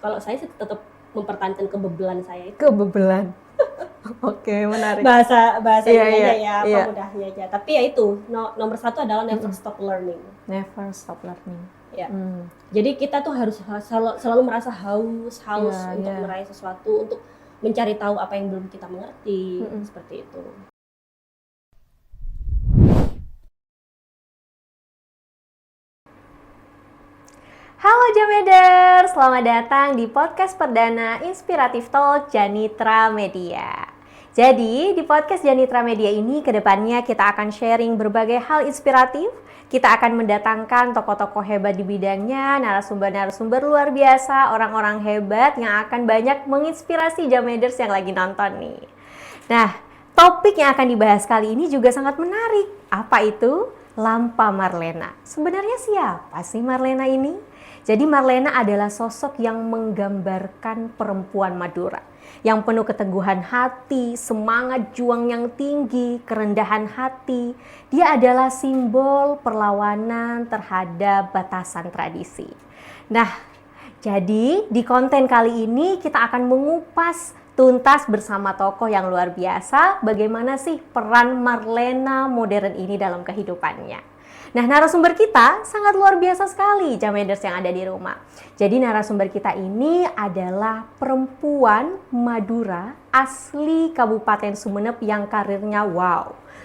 Kalau saya sih tetap mempertahankan kebebelan saya itu. Kebebelan. Oke, menarik. Bahasa Iya, ini iya, aja ya, iya. mudahnya aja. Tapi ya itu, nomor satu adalah never stop learning. Never stop learning. Ya. Jadi kita tuh harus selalu merasa haus untuk meraih sesuatu, untuk mencari tahu apa yang belum kita mengerti, seperti itu. Halo Jameders, selamat datang di podcast perdana Inspiratif Talk Janitra Media. Jadi, di podcast Janitra Media ini kedepannya kita akan sharing berbagai hal inspiratif. Kita akan mendatangkan tokoh-tokoh hebat di bidangnya, narasumber-narasumber luar biasa, orang-orang hebat yang akan banyak menginspirasi Jameders yang lagi nonton nih. Nah, topik yang akan dibahas kali ini juga sangat menarik. Apa itu? Lampa Marlena. Sebenarnya siapa sih Marlena ini? Jadi Marlena adalah sosok yang menggambarkan perempuan Madura yang penuh keteguhan hati, semangat juang yang tinggi, kerendahan hati. Dia adalah simbol perlawanan terhadap batasan tradisi. Nah, jadi di konten kali ini kita akan mengupas tuntas bersama tokoh yang luar biasa bagaimana sih peran Marlena modern ini dalam kehidupannya. Nah, narasumber kita sangat luar biasa sekali, Jameders yang ada di rumah. Jadi narasumber kita ini adalah perempuan Madura asli Kabupaten Sumeneb yang karirnya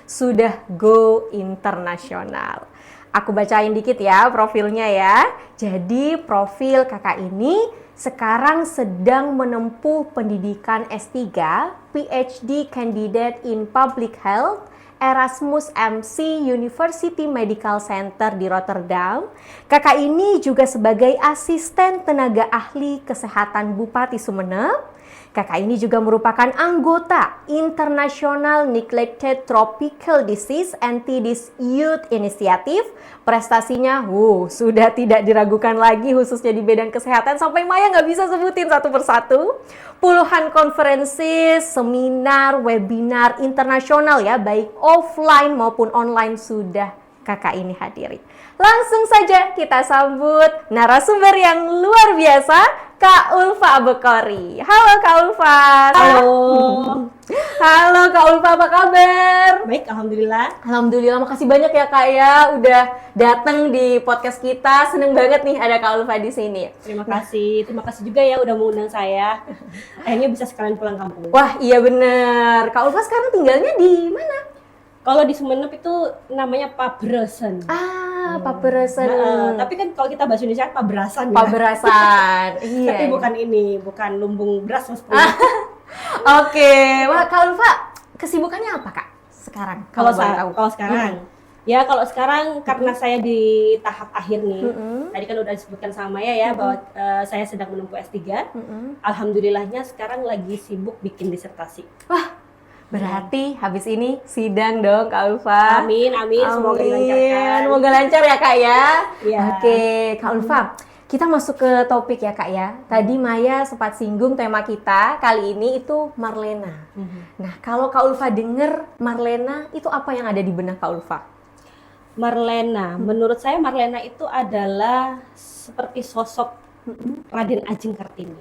sudah go internasional. Aku bacain dikit ya profilnya ya. Jadi profil kakak ini sekarang sedang menempuh pendidikan S3, PhD Candidate in Public Health, Erasmus MC University Medical Center di Rotterdam. Kakak ini juga sebagai asisten tenaga ahli kesehatan Bupati Sumeneb. Kakak ini juga merupakan anggota International Neglected Tropical Disease Anti-Disease Youth Initiative. Prestasinya sudah tidak diragukan lagi khususnya di bidang kesehatan sampai Maya nggak bisa sebutin satu persatu. Puluhan konferensi, seminar, webinar internasional ya, baik offline maupun online sudah kakak ini hadiri. Langsung saja kita sambut narasumber yang luar biasa, Kak Ulfa Abekori. Halo Kak Ulfa. Halo. Halo Kak Ulfa, apa kabar? Baik, alhamdulillah. Alhamdulillah, makasih banyak ya Kak ya udah datang di podcast kita. Seneng banget nih ada Kak Ulfa di sini. Terima kasih juga ya udah mengundang saya. Akhirnya bisa sekalian pulang kampung. Wah, iya bener. Kak Ulfa sekarang tinggalnya di mana? Kalau di Sumeneb itu namanya Pabresen. Pabresen. Tapi kan kalau kita bahasa Indonesia Paberasan ya. Paberasan. Iya. Tapi bukan lumbung beras Mas. Oke. Wah, Kak Ulfa kesibukannya apa Kak sekarang? Kalau sekarang. Ya kalau sekarang karena saya di tahap akhir nih. Tadi kan udah disebutkan sama Maya ya bahwa saya sedang menempuh S3. Alhamdulillahnya sekarang lagi sibuk bikin disertasi. Wah, berarti habis ini sidang dong Kak Ulfa. Amin. Semoga dilancarkan. Semoga lancar ya Kak ya. Ya. Oke, Kak Ulfa, kita masuk ke topik ya Kak ya. Tadi Maya sempat singgung tema kita kali ini itu Marlena. Nah, kalau Kak Ulfa denger Marlena itu apa yang ada di benak Kak Ulfa? Marlena, menurut saya Marlena itu adalah seperti sosok Raden Ajeng Kartini.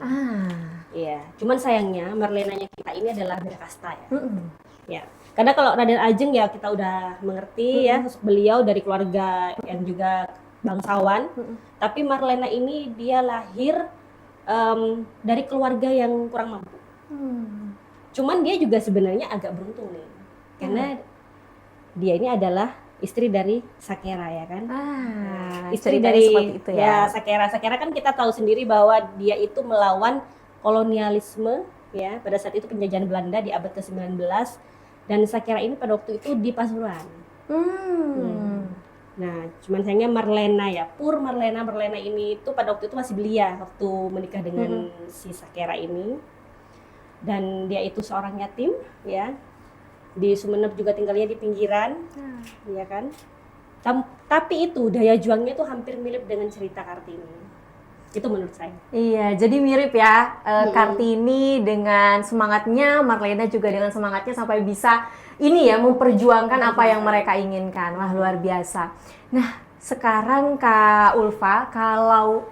Iya, cuman sayangnya Marlenanya kita ini adalah beda kasta ya. Ya, karena kalau Raden Ajeng ya kita udah mengerti ya, sosok beliau dari keluarga yang juga bangsawan. Tapi Marlena ini dia lahir dari keluarga yang kurang mampu. Cuman dia juga sebenarnya agak beruntung nih, karena dia ini adalah istri dari Sakera ya kan. Istri dari seperti itu ya. Sakera kan kita tahu sendiri bahwa dia itu melawan kolonialisme ya pada saat itu penjajahan Belanda di abad ke-19, dan Sakera ini pada waktu itu di Pasuruan. Nah, cuman sayangnya Marlena ya, Marlena ini itu pada waktu itu masih belia waktu menikah dengan si Sakera ini. Dan dia itu seorang yatim ya. Di Sumeneb juga tinggalnya di pinggiran, ya kan. Tapi itu daya juangnya tuh hampir mirip dengan cerita Kartini. Itu menurut saya. Iya, jadi mirip ya Kartini dengan semangatnya, Marlena juga dengan semangatnya sampai bisa ini ya memperjuangkan apa yang mereka inginkan. Wah, luar biasa. Nah, sekarang Kak Ulfa, kalau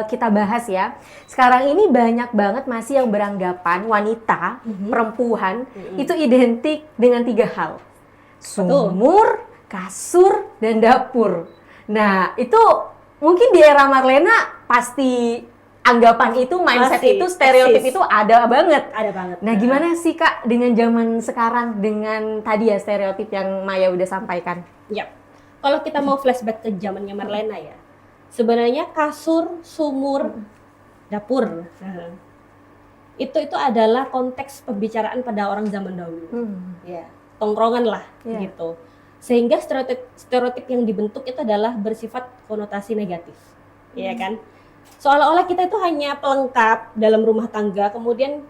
kita bahas ya, sekarang ini banyak banget masih yang beranggapan wanita, perempuan, itu identik dengan 3 hal. Sumur, kasur, dan dapur. Nah, itu mungkin di era Marlena pasti anggapan itu, mindset Masih itu, stereotip eksis. itu ada banget. Ada banget. Nah, gimana sih Kak dengan zaman sekarang dengan tadi ya stereotip yang Maya udah sampaikan? Yap. Kalau kita mau flashback ke zamannya Marlena ya, sebenarnya kasur, sumur, dapur, itu adalah konteks pembicaraan pada orang zaman dahulu. Ya, tongkrongan lah gitu. Sehingga stereotip yang dibentuk itu adalah bersifat konotasi negatif, ya kan? Seolah-olah kita itu hanya pelengkap dalam rumah tangga, kemudian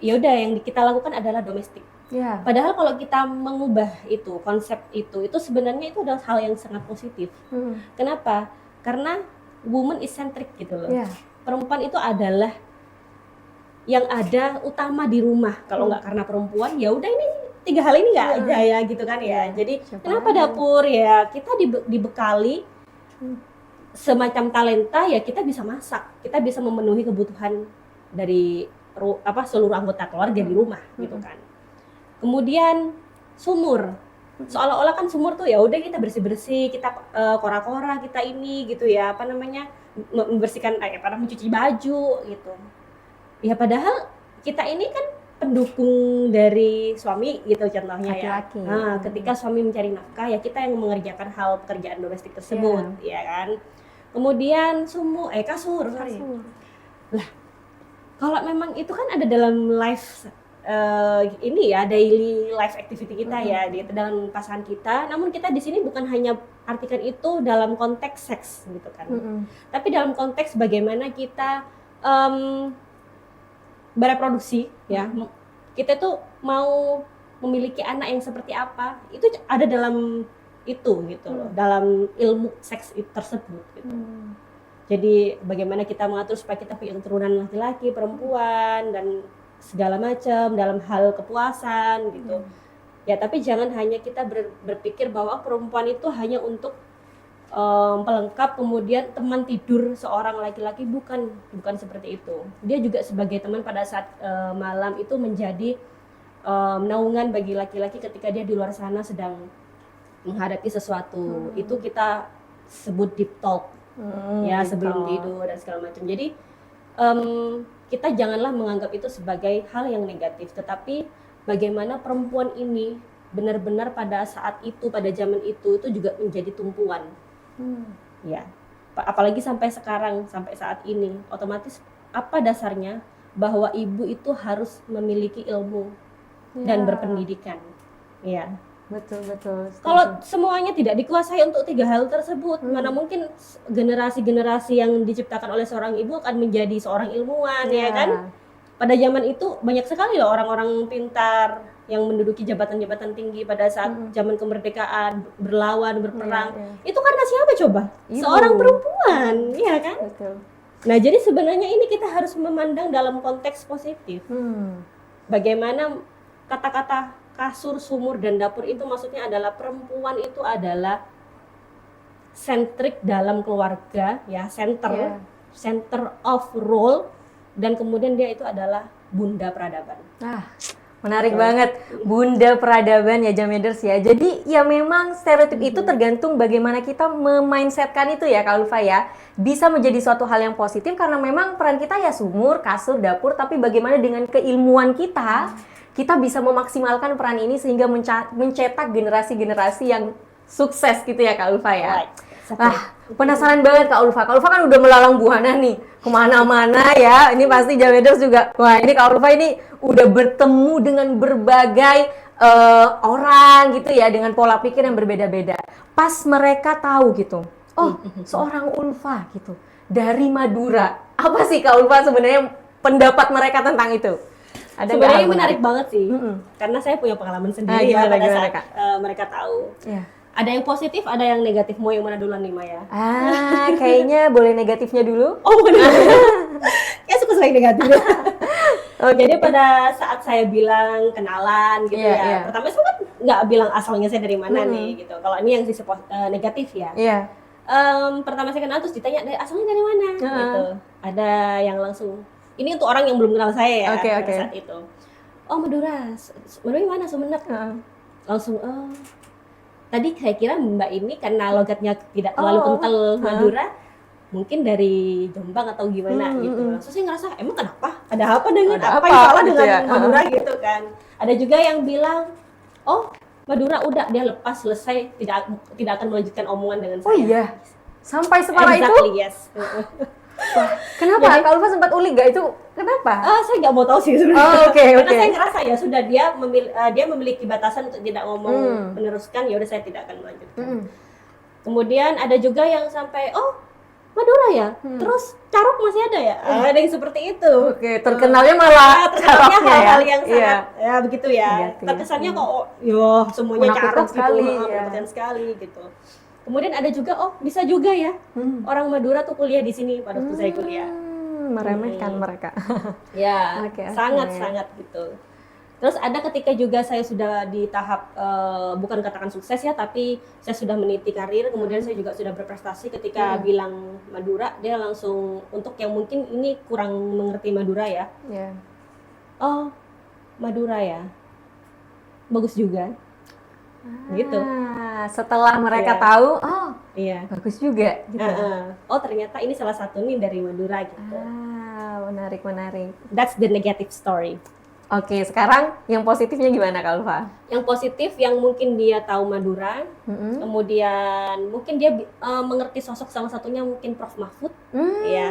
ya udah yang kita lakukan adalah domestik. Yeah. Padahal kalau kita mengubah itu, konsep itu sebenarnya itu adalah hal yang sangat positif. Kenapa? Karena woman is centric gitu loh. Yeah. Perempuan itu adalah yang ada utama di rumah. Kalau nggak karena perempuan, ya udah ini 3 hal ini nggak ada ya gitu kan ya. Jadi kenapa dapur ya? Kita dibekali semacam talenta ya, kita bisa masak, kita bisa memenuhi kebutuhan dari seluruh anggota keluarga di rumah gitu kan. Kemudian sumur, seolah-olah kan sumur tuh ya udah kita bersih-bersih, kita kora-kora, kita ini gitu ya, membersihkan mencuci baju gitu. Ya padahal kita ini kan pendukung dari suami gitu contohnya laki-laki. Nah, ketika suami mencari nafkah ya kita yang mengerjakan hal pekerjaan domestik tersebut, ya kan. Kemudian kasur. Lah, kalau memang itu kan ada dalam life ini ya, daily life activity kita ya dengan pasangan kita. Namun kita di sini bukan hanya artikan itu dalam konteks seks gitu kan. Tapi dalam konteks bagaimana kita bereproduksi ya. Kita tuh mau memiliki anak yang seperti apa, itu ada dalam itu gitu loh, dalam ilmu seks itu tersebut gitu. Jadi bagaimana kita mengatur supaya kita punya keturunan laki-laki, perempuan dan segala macam dalam hal kepuasan gitu. Ya tapi jangan hanya kita berpikir bahwa perempuan itu hanya untuk pelengkap kemudian teman tidur seorang laki-laki, bukan seperti itu. Dia juga sebagai teman pada saat malam itu menjadi naungan bagi laki-laki ketika dia di luar sana sedang menghadapi sesuatu. Itu kita sebut deep talk ya sebelum tidur dan segala macam. Jadi kita janganlah menganggap itu sebagai hal yang negatif, tetapi bagaimana perempuan ini benar-benar pada saat itu, pada zaman itu juga menjadi tumpuan. Ya, apalagi sampai sekarang, sampai saat ini, otomatis apa dasarnya bahwa ibu itu harus memiliki ilmu dan berpendidikan. Ya. Betul. Kalau semuanya tidak dikuasai untuk 3 hal tersebut, mana mungkin generasi-generasi yang diciptakan oleh seorang ibu akan menjadi seorang ilmuwan, ya kan? Pada zaman itu banyak sekali loh orang-orang pintar yang menduduki jabatan-jabatan tinggi pada saat zaman kemerdekaan, berlawan, berperang. Itu karena siapa coba? Ibu. Seorang perempuan, ya kan? Betul. Nah, jadi sebenarnya ini kita harus memandang dalam konteks positif. Bagaimana kata-kata kasur, sumur, dan dapur itu maksudnya adalah perempuan itu adalah sentrik dalam keluarga, ya, center of role, dan kemudian dia itu adalah bunda peradaban. Menarik banget, bunda peradaban ya Jameders ya. Jadi ya memang stereotip itu tergantung bagaimana kita memindsetkan itu ya Kak Ulfa ya. Bisa menjadi suatu hal yang positif karena memang peran kita ya sumur, kasur, dapur, tapi bagaimana dengan keilmuan kita bisa memaksimalkan peran ini sehingga mencetak generasi-generasi yang sukses gitu ya Kak Ulfa ya. Penasaran banget Kak Ulfa. Kak Ulfa kan udah melalang buana nih kemana-mana ya. Ini pasti Jameders juga. Wah, ini Kak Ulfa ini udah bertemu dengan berbagai orang gitu ya, dengan pola pikir yang berbeda-beda. Pas mereka tahu gitu, seorang Ulfa gitu dari Madura. Apa sih Kak Ulfa sebenarnya pendapat mereka tentang itu? Sebenarnya menarik banget sih, karena saya punya pengalaman sendiri pada saat mereka tahu. Ada yang positif, ada yang negatif. Mau yang mana duluan nih Maya? Kayaknya boleh negatifnya dulu. Benar. Ya suka selain negatif. Jadi pada saat saya bilang kenalan gitu ya, pertama saya kan nggak bilang asalnya saya dari mana nih gitu. Kalau ini yang sisi negatif ya. pertama saya kenal terus ditanya asalnya dari mana gitu. Ada yang langsung, ini untuk orang yang belum kenal saya ya pada saat itu. Oh Madura, Madura mana Sumenep? Langsung tadi saya kira Mbak ini karena logatnya tidak terlalu kental Madura, mungkin dari Jombang atau gimana gitu. Langsung saya ngerasa emang kenapa? Ada apa dengan apa yang salah dengan Madura gitu kan? Ada juga yang bilang, oh Madura udah dia lepas selesai tidak akan melanjutkan omongan dengan saya. Oh iya, sampai separah itu? Yes. Wah, kenapa? Kalau Ulfa sempat ulik gak itu? Kenapa? Saya nggak mau tahu sih sebenarnya. Karena saya ngerasa ya sudah dia memiliki batasan untuk tidak ngomong meneruskan, ya udah saya tidak akan melanjutkan. Kemudian ada juga yang sampai Madura ya, terus Carok masih ada ya? Ada yang seperti itu. Terkenalnya malah terkenalnya hal-hal yang sangat ya begitu ya. Terkesannya kok semuanya Carok gitu, menakutkan sekali gitu. Kemudian ada juga bisa juga ya orang Madura tuh kuliah di sini pada waktu saya kuliah. Meremehkan mereka. Ya, sangat gitu. Terus ada ketika juga saya sudah di tahap bukan katakan sukses ya, tapi saya sudah meniti karir, kemudian saya juga sudah berprestasi. Ketika bilang Madura, dia langsung, untuk yang mungkin ini kurang mengerti Madura ya. Oh, Madura ya, bagus juga. Gitu. Setelah mereka tahu, bagus juga. Gitu. Oh ternyata ini salah satu nih dari Madura gitu. Menarik. That's the negative story. Oke, sekarang yang positifnya gimana Kak Ulfa? Yang positif yang mungkin dia tahu Madura, kemudian mungkin dia mengerti sosok salah satunya mungkin Prof Mahfud, ya.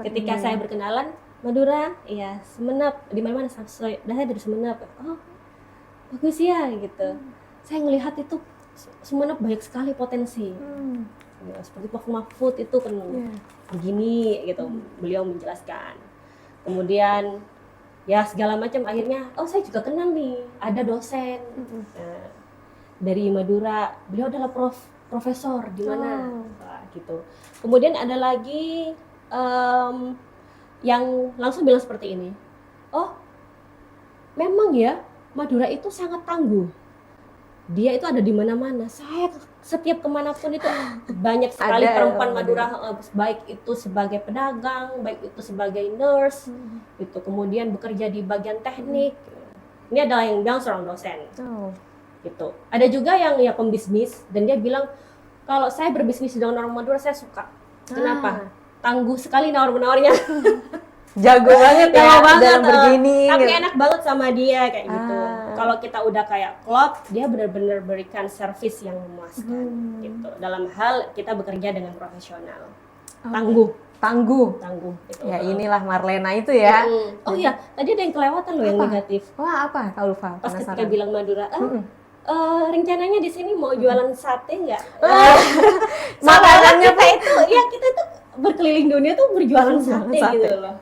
Ketika saya berkenalan Madura, ya Sumenep, di mana saya dari Sumenep. Oh, bagus ya gitu. Saya melihat itu Sumenep banyak sekali potensi. Ya, seperti Prof Mahfud itu kan begini gitu, beliau menjelaskan. Kemudian ya segala macam, akhirnya saya juga kenal nih ada dosen dari Madura, beliau adalah profesor di mana gitu. Kemudian ada lagi yang langsung bilang seperti ini, memang ya Madura itu sangat tangguh, dia itu ada di mana-mana. Saya setiap kemanapun itu banyak sekali perempuan Madura, baik itu sebagai pedagang, baik itu sebagai nurse, itu kemudian bekerja di bagian teknik. Ini adalah yang bilang seorang dosen. Gitu. Ada juga yang ya pembisnis, dan dia bilang kalau saya berbisnis dengan orang Madura saya suka. Kenapa? Tangguh sekali nawar-menawarnya. Jago banget ya dalam begini. Tapi enak banget sama dia kayak gitu. Kalau kita udah kayak klop, dia benar-benar berikan servis yang memuaskan gitu. Dalam hal kita bekerja dengan profesional. Tangguh gitu. Ya inilah Marlena itu ya. Oh iya, tadi ada yang kelewatan loh yang negatif. Wah, apa Kak Ulfa? Pas ketika bilang Madura, rencananya di sini mau jualan sate nggak? Makanannya kita itu berkeliling dunia tuh berjualan sate gitu loh.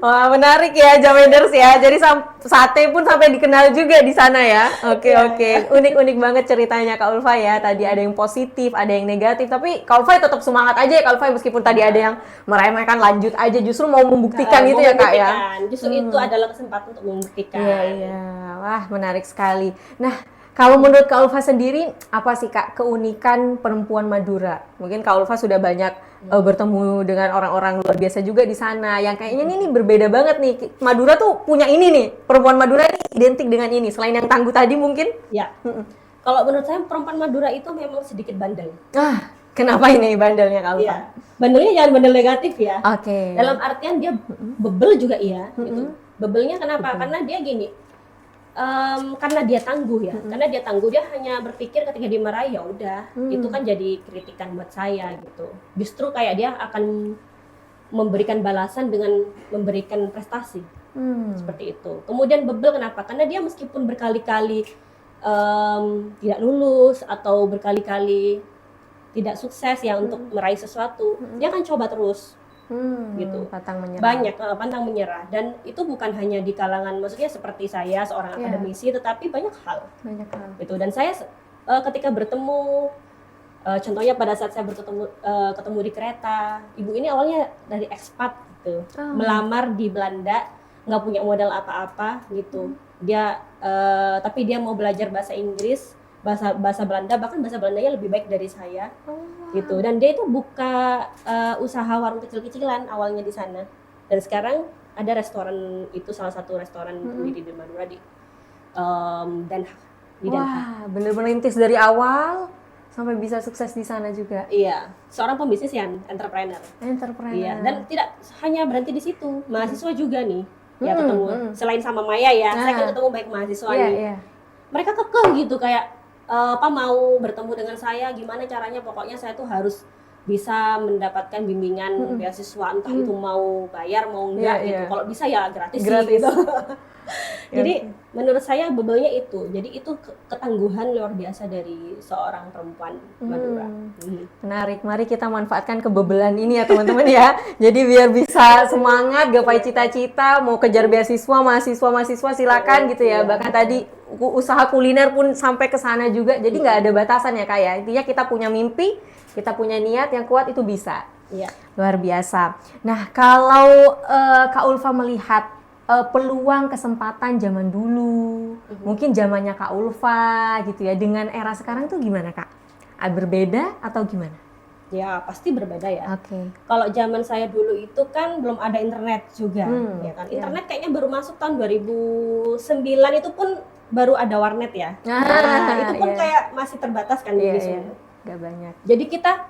Wah, menarik ya Jameders ya. Jadi sate pun sampai dikenal juga di sana ya. Oke. Unik banget ceritanya Kak Ulfa ya. Tadi ada yang positif, ada yang negatif, tapi Kak Ulfa tetap semangat aja ya Kak Ulfa, meskipun tadi ada yang meremehkan, lanjut aja, justru mau membuktikan gitu ya Kak ya. Justru itu adalah kesempatan untuk membuktikan. Iya. Wah, menarik sekali. Nah, kalau menurut Kak Ulfa sendiri, apa sih Kak keunikan perempuan Madura? Mungkin Kak Ulfa sudah banyak bertemu dengan orang-orang luar biasa juga di sana, yang kayaknya ini berbeda banget nih. Madura tuh punya ini nih, perempuan Madura ini identik dengan ini, selain yang tangguh tadi mungkin? Ya, kalau menurut saya perempuan Madura itu memang sedikit bandel. Kenapa ini bandelnya Kak Ulfa? Ya, bandelnya jangan bandel negatif ya. Oke. Dalam artian dia bebel juga iya, gitu. Bebelnya kenapa? Karena dia gini, karena dia tangguh ya, dia hanya berpikir ketika dimarahi ya udah, itu kan jadi kritikan buat saya gitu. Justru kayak dia akan memberikan balasan dengan memberikan prestasi, seperti itu. Kemudian bebel kenapa? Karena dia meskipun berkali-kali tidak lulus atau berkali-kali tidak sukses ya untuk meraih sesuatu, dia akan coba terus. Gitu. Pantang menyerah. Banyak pantang menyerah, dan itu bukan hanya di kalangan, maksudnya seperti saya seorang akademisi, tetapi banyak hal. Gitu. Dan saya ketika bertemu, contohnya pada saat saya ketemu di kereta, ibu ini awalnya dari ekspat gitu, melamar di Belanda, nggak punya modal apa-apa gitu. Dia tapi dia mau belajar bahasa Inggris bahasa Belanda, bahkan bahasa Belandanya lebih baik dari saya. Gitu. Dan dia itu buka usaha warung kecil-kecilan awalnya di sana. Dan sekarang ada restoran, itu salah satu restoran di Madura di Den Haag. Wah, bener-bener rintis dari awal sampai bisa sukses di sana juga. Iya, seorang pembisnis yang entrepreneur. Iya, dan tidak hanya berhenti di situ, mahasiswa juga nih. Ya ketemu, selain sama Maya ya, saya kan ketemu baik mahasiswa nih. Mereka kekeh gitu kayak, Pak mau bertemu dengan saya, gimana caranya, pokoknya saya tuh harus bisa mendapatkan bimbingan beasiswa, entah itu mau bayar mau enggak gitu. Kalau bisa ya gratis sih gitu. Jadi menurut saya bebelnya itu, jadi itu ketangguhan luar biasa dari seorang perempuan Madura. Menarik, mari kita manfaatkan kebebelan ini ya teman-teman ya. Jadi biar bisa semangat, gapai cita-cita, mau kejar beasiswa, mahasiswa silakan gitu ya. Bahkan tadi usaha kuliner pun sampai ke sana juga. Jadi nggak ada batasan ya Kak ya. Intinya kita punya mimpi, kita punya niat yang kuat, itu bisa. Iya. Luar biasa. Nah, kalau Kak Ulfa melihat peluang kesempatan zaman dulu, mungkin zamannya Kak Ulfa gitu ya, dengan era sekarang tuh gimana Kak? Berbeda atau gimana? Ya pasti berbeda ya. Oke. Kalau zaman saya dulu itu kan belum ada internet juga, ya kan. Internet kayaknya baru masuk tahun 2009, itu pun baru ada warnet ya. Nah, itu pun kayak masih terbatas kan di sini. Gak banyak. Jadi kita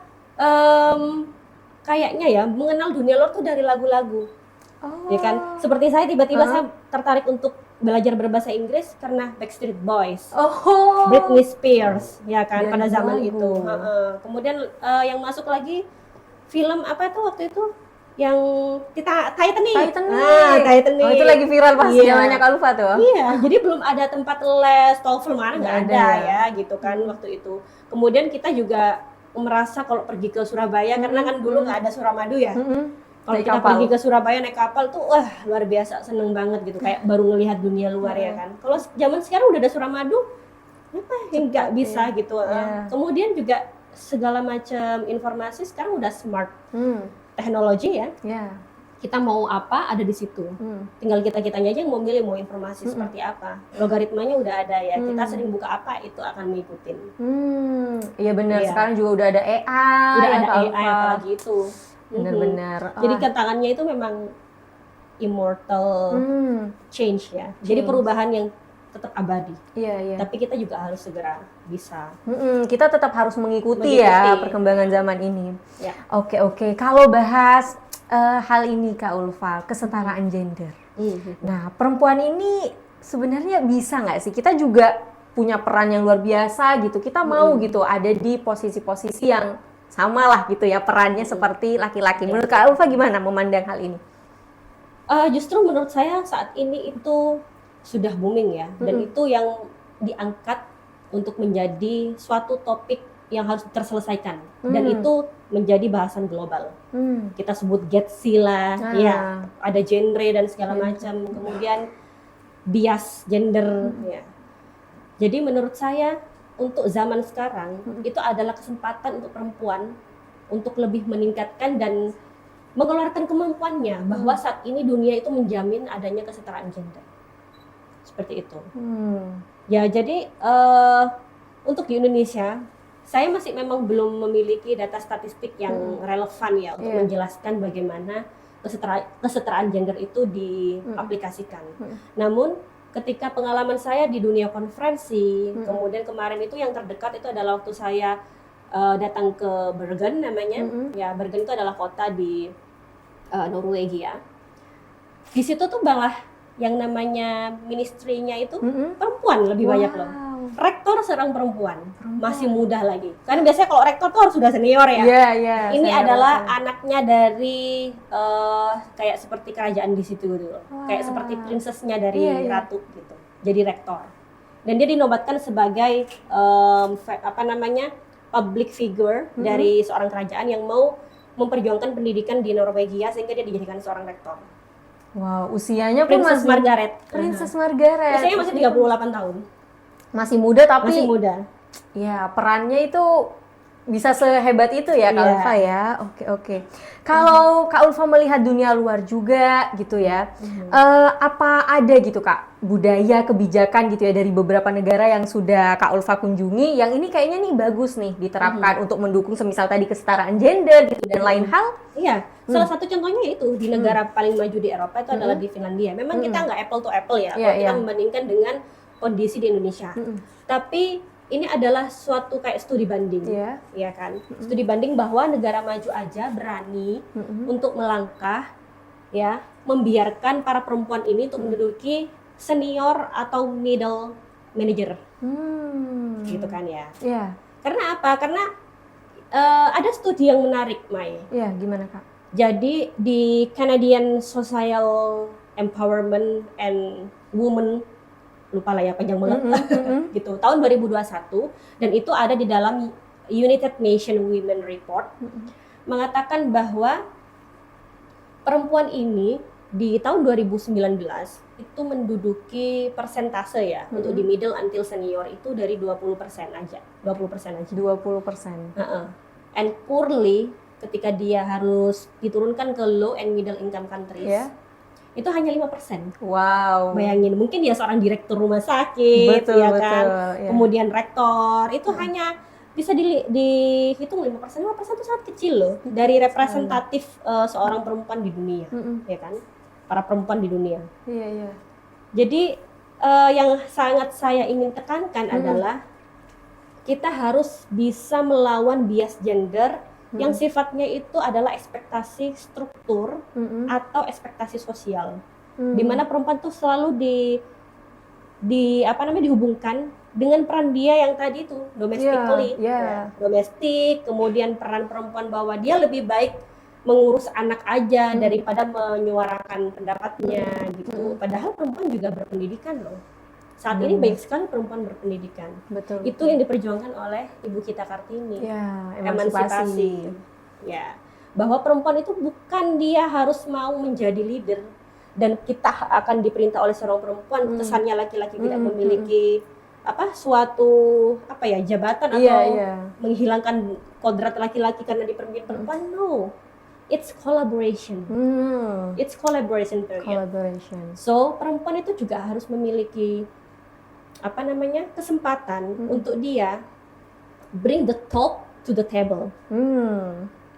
kayaknya ya mengenal dunia luar tuh dari lagu-lagu. Ya kan, seperti saya tiba-tiba saya tertarik untuk belajar berbahasa Inggris karena Backstreet Boys, Britney Spears, ya kan, pada zaman itu. Kemudian yang masuk lagi film apa itu waktu itu yang Titanic. Titanic. Oh, itu lagi viral pas zamannya Kak Ulfa tuh. Iya, jadi belum ada tempat les TOEFL, mana nggak ada ya gitu kan waktu itu. Kemudian kita juga merasa kalau pergi ke Surabaya, karena kan dulu nggak ada Suramadu ya. Kalau kita pergi ke Surabaya naik kapal tuh, wah luar biasa, seneng banget gitu, kayak baru ngelihat dunia luar ya kan. Kalau zaman sekarang udah ada Suramadu, apa yang nggak bisa gitu. Kemudian juga segala macam informasi sekarang udah smart, teknologi ya. Kita mau apa ada di situ. Tinggal kitanya aja yang mau milih mau informasi seperti apa. Logaritmanya udah ada ya. Kita sering buka apa itu akan ngikutin. Iya benar. Sekarang juga udah ada AI. Udah ada AI apalagi itu. Benar-benar. Jadi tantangannya itu memang immortal change ya. Jadi perubahan yang tetap abadi. Iya. Tapi kita juga harus segera bisa. Kita tetap harus mengikuti ya perkembangan zaman ini. Ya. Oke. Kalau bahas hal ini Kak Ulfa, kesetaraan gender. Nah, perempuan ini sebenarnya bisa nggak sih? Kita juga punya peran yang luar biasa gitu. Kita mau gitu ada di posisi-posisi yang sama lah gitu ya, perannya seperti laki-laki. Menurut Kak Ulfa gimana memandang hal ini? Justru menurut saya saat ini itu sudah booming ya, dan itu yang diangkat untuk menjadi suatu topik yang harus terselesaikan, dan itu menjadi bahasan global. Kita sebut GETSI lah, ya, ada genre dan segala macam, kemudian bias gender, ya. Jadi menurut saya untuk zaman sekarang itu adalah kesempatan untuk perempuan untuk lebih meningkatkan dan mengeluarkan kemampuannya, bahwa saat ini dunia itu menjamin adanya kesetaraan gender. Seperti itu. Ya, jadi untuk di Indonesia saya masih memang belum memiliki data statistik yang relevan ya untuk menjelaskan bagaimana kesetaraan gender itu diaplikasikan. Namun ketika pengalaman saya di dunia konferensi, kemudian kemarin itu yang terdekat itu adalah waktu saya datang ke Bergen namanya. Ya, Bergen itu adalah kota di Norwegia. Di situ tuh malah yang namanya ministrinya itu perempuan lebih banyak loh. Rektor seorang perempuan, masih muda lagi. Karena biasanya kalau rektor tuh harus sudah senior ya. Ini adalah anaknya dari kayak seperti kerajaan di situ gitu. Kayak seperti princessnya dari ratu gitu. Jadi rektor. Dan dia dinobatkan sebagai public figure dari seorang kerajaan yang mau memperjuangkan pendidikan di Norwegia sehingga dia dijadikan seorang rektor. Wow, usianya pun Princess Margaret. Princess Margaret. Usianya masih 38 tahun. Masih muda tapi masih muda. Ya, perannya itu bisa sehebat itu ya Kak Ulfa ya. Oke. Kalau Kak Ulfa melihat dunia luar juga gitu ya, apa ada gitu Kak budaya kebijakan gitu ya dari beberapa negara yang sudah Kak Ulfa kunjungi, yang ini kayaknya nih bagus nih diterapkan untuk mendukung semisal tadi kesetaraan gender gitu dan lain hal? Iya, salah satu contohnya itu di negara paling maju di Eropa itu adalah di Finlandia. Memang kita nggak apple to apple ya, kalau kita membandingkan dengan kondisi di Indonesia. Tapi ini adalah suatu kayak studi banding, ya kan? Studi banding bahwa negara maju aja berani untuk melangkah, ya, membiarkan para perempuan ini untuk menduduki senior atau middle manager, gitu kan ya? Karena apa? Karena ada studi yang menarik, Mai. Gimana Kak? Jadi di Canadian Social Empowerment and Women, lupa lah ya panjang banget, gitu, tahun 2021, dan itu ada di dalam United Nations Women Report, mengatakan bahwa perempuan ini di tahun 2019 itu menduduki persentase ya, untuk di middle until senior itu dari 20% aja. 20%. And poorly, ketika dia harus diturunkan ke low and middle income countries, itu hanya 5%. Wow. Bayangin, mungkin dia seorang direktur rumah sakit, kan? Kemudian rektor, itu hanya bisa dihitung 5%. 5% itu sangat kecil loh dari representatif seorang perempuan di dunia, ya kan? Para perempuan di dunia. Jadi yang sangat saya ingin tekankan adalah kita harus bisa melawan bias gender yang sifatnya itu adalah ekspektasi struktur atau ekspektasi sosial, di mana perempuan tuh selalu dihubungkan dengan peran dia yang tadi itu domestically, domestik, kemudian peran perempuan bahwa dia lebih baik mengurus anak aja daripada menyuarakan pendapatnya gitu. Padahal perempuan juga berpendidikan loh. Saat ini banyak sekali perempuan berpendidikan. Itu yang diperjuangkan oleh Ibu kita Kartini. Emansipasi. Ya, bahwa perempuan itu bukan dia harus mau menjadi leader dan kita akan diperintah oleh seorang perempuan. Kesannya laki-laki tidak memiliki suatu jabatan atau menghilangkan kodrat laki-laki karena diperintah perempuan. No. It's collaboration. It's collaboration period. So, perempuan itu juga harus memiliki kesempatan untuk dia bring the talk to the table.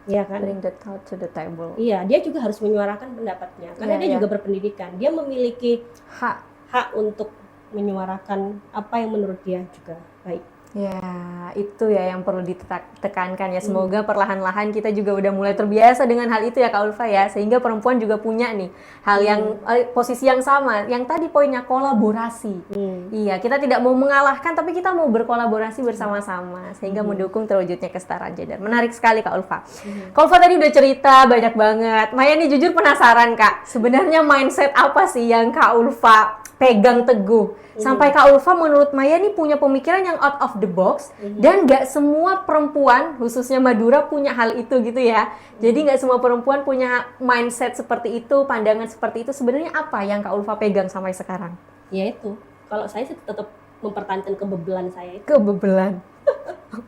Ya kan? Bring the talk to the table. Iya, dia juga harus menyuarakan pendapatnya karena dia juga berpendidikan. Dia memiliki hak untuk menyuarakan apa yang menurut dia juga baik. Ya, itu ya yang perlu ditekankan ya. Semoga perlahan-lahan kita juga udah mulai terbiasa dengan hal itu ya Kak Ulfa ya, sehingga perempuan juga punya nih hal yang posisi yang sama. Yang tadi poinnya kolaborasi. Iya, kita tidak mau mengalahkan tapi kita mau berkolaborasi bersama-sama sehingga mendukung terwujudnya kesetaraan gender. Menarik sekali Kak Ulfa. Kak Ulfa tadi udah cerita banyak banget. Maya nih jujur penasaran Kak, sebenarnya mindset apa sih yang Kak Ulfa pegang teguh sampai Kak Ulfa menurut Maya nih punya pemikiran yang out of the box, dan gak semua perempuan khususnya Madura punya hal itu gitu ya. Jadi gak semua perempuan punya mindset seperti itu, pandangan seperti itu. Sebenarnya apa yang Kak Ulfa pegang sampai sekarang? Ya itu, kalau saya sih tetap mempertahankan kebebelan saya itu. Kebebelan.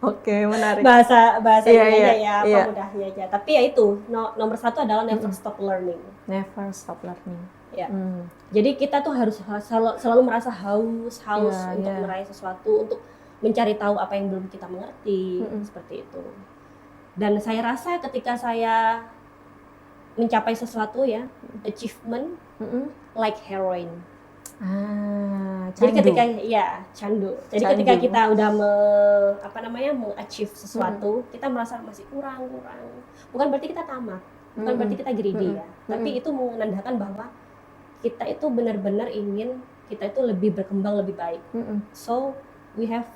Oke, menarik. Bahasa Indonesia mudahnya aja. Tapi ya itu, nomor satu adalah never stop learning. Never stop learning. Ya. Jadi kita tuh harus selalu merasa haus untuk meraih sesuatu, untuk mencari tahu apa yang belum kita mengerti, seperti itu. Dan saya rasa ketika saya mencapai sesuatu ya, achievement like heroin. Jadi ketika candu. Jadi ketika kita udah me-achieve sesuatu, kita merasa masih kurang. Bukan berarti kita tamak, bukan berarti kita greedy ya. Tapi itu menandakan bahwa kita itu benar-benar ingin kita itu lebih berkembang, lebih baik. So we have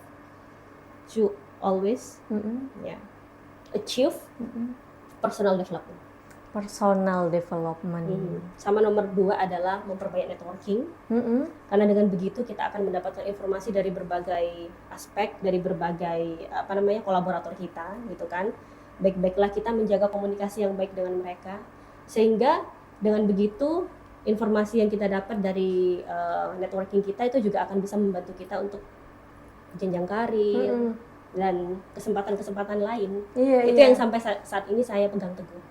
to always achieve personal development. Sama nomor 2 adalah memperbanyak networking. Karena dengan begitu kita akan mendapatkan informasi dari berbagai aspek, dari berbagai kolaborator kita, gitu kan. Baik-baiklah kita menjaga komunikasi yang baik dengan mereka, sehingga dengan begitu informasi yang kita dapat dari networking kita itu juga akan bisa membantu kita untuk jenjang karir, dan kesempatan-kesempatan lain. Iya, Itu iya. yang sampai saat ini saya pegang teguh.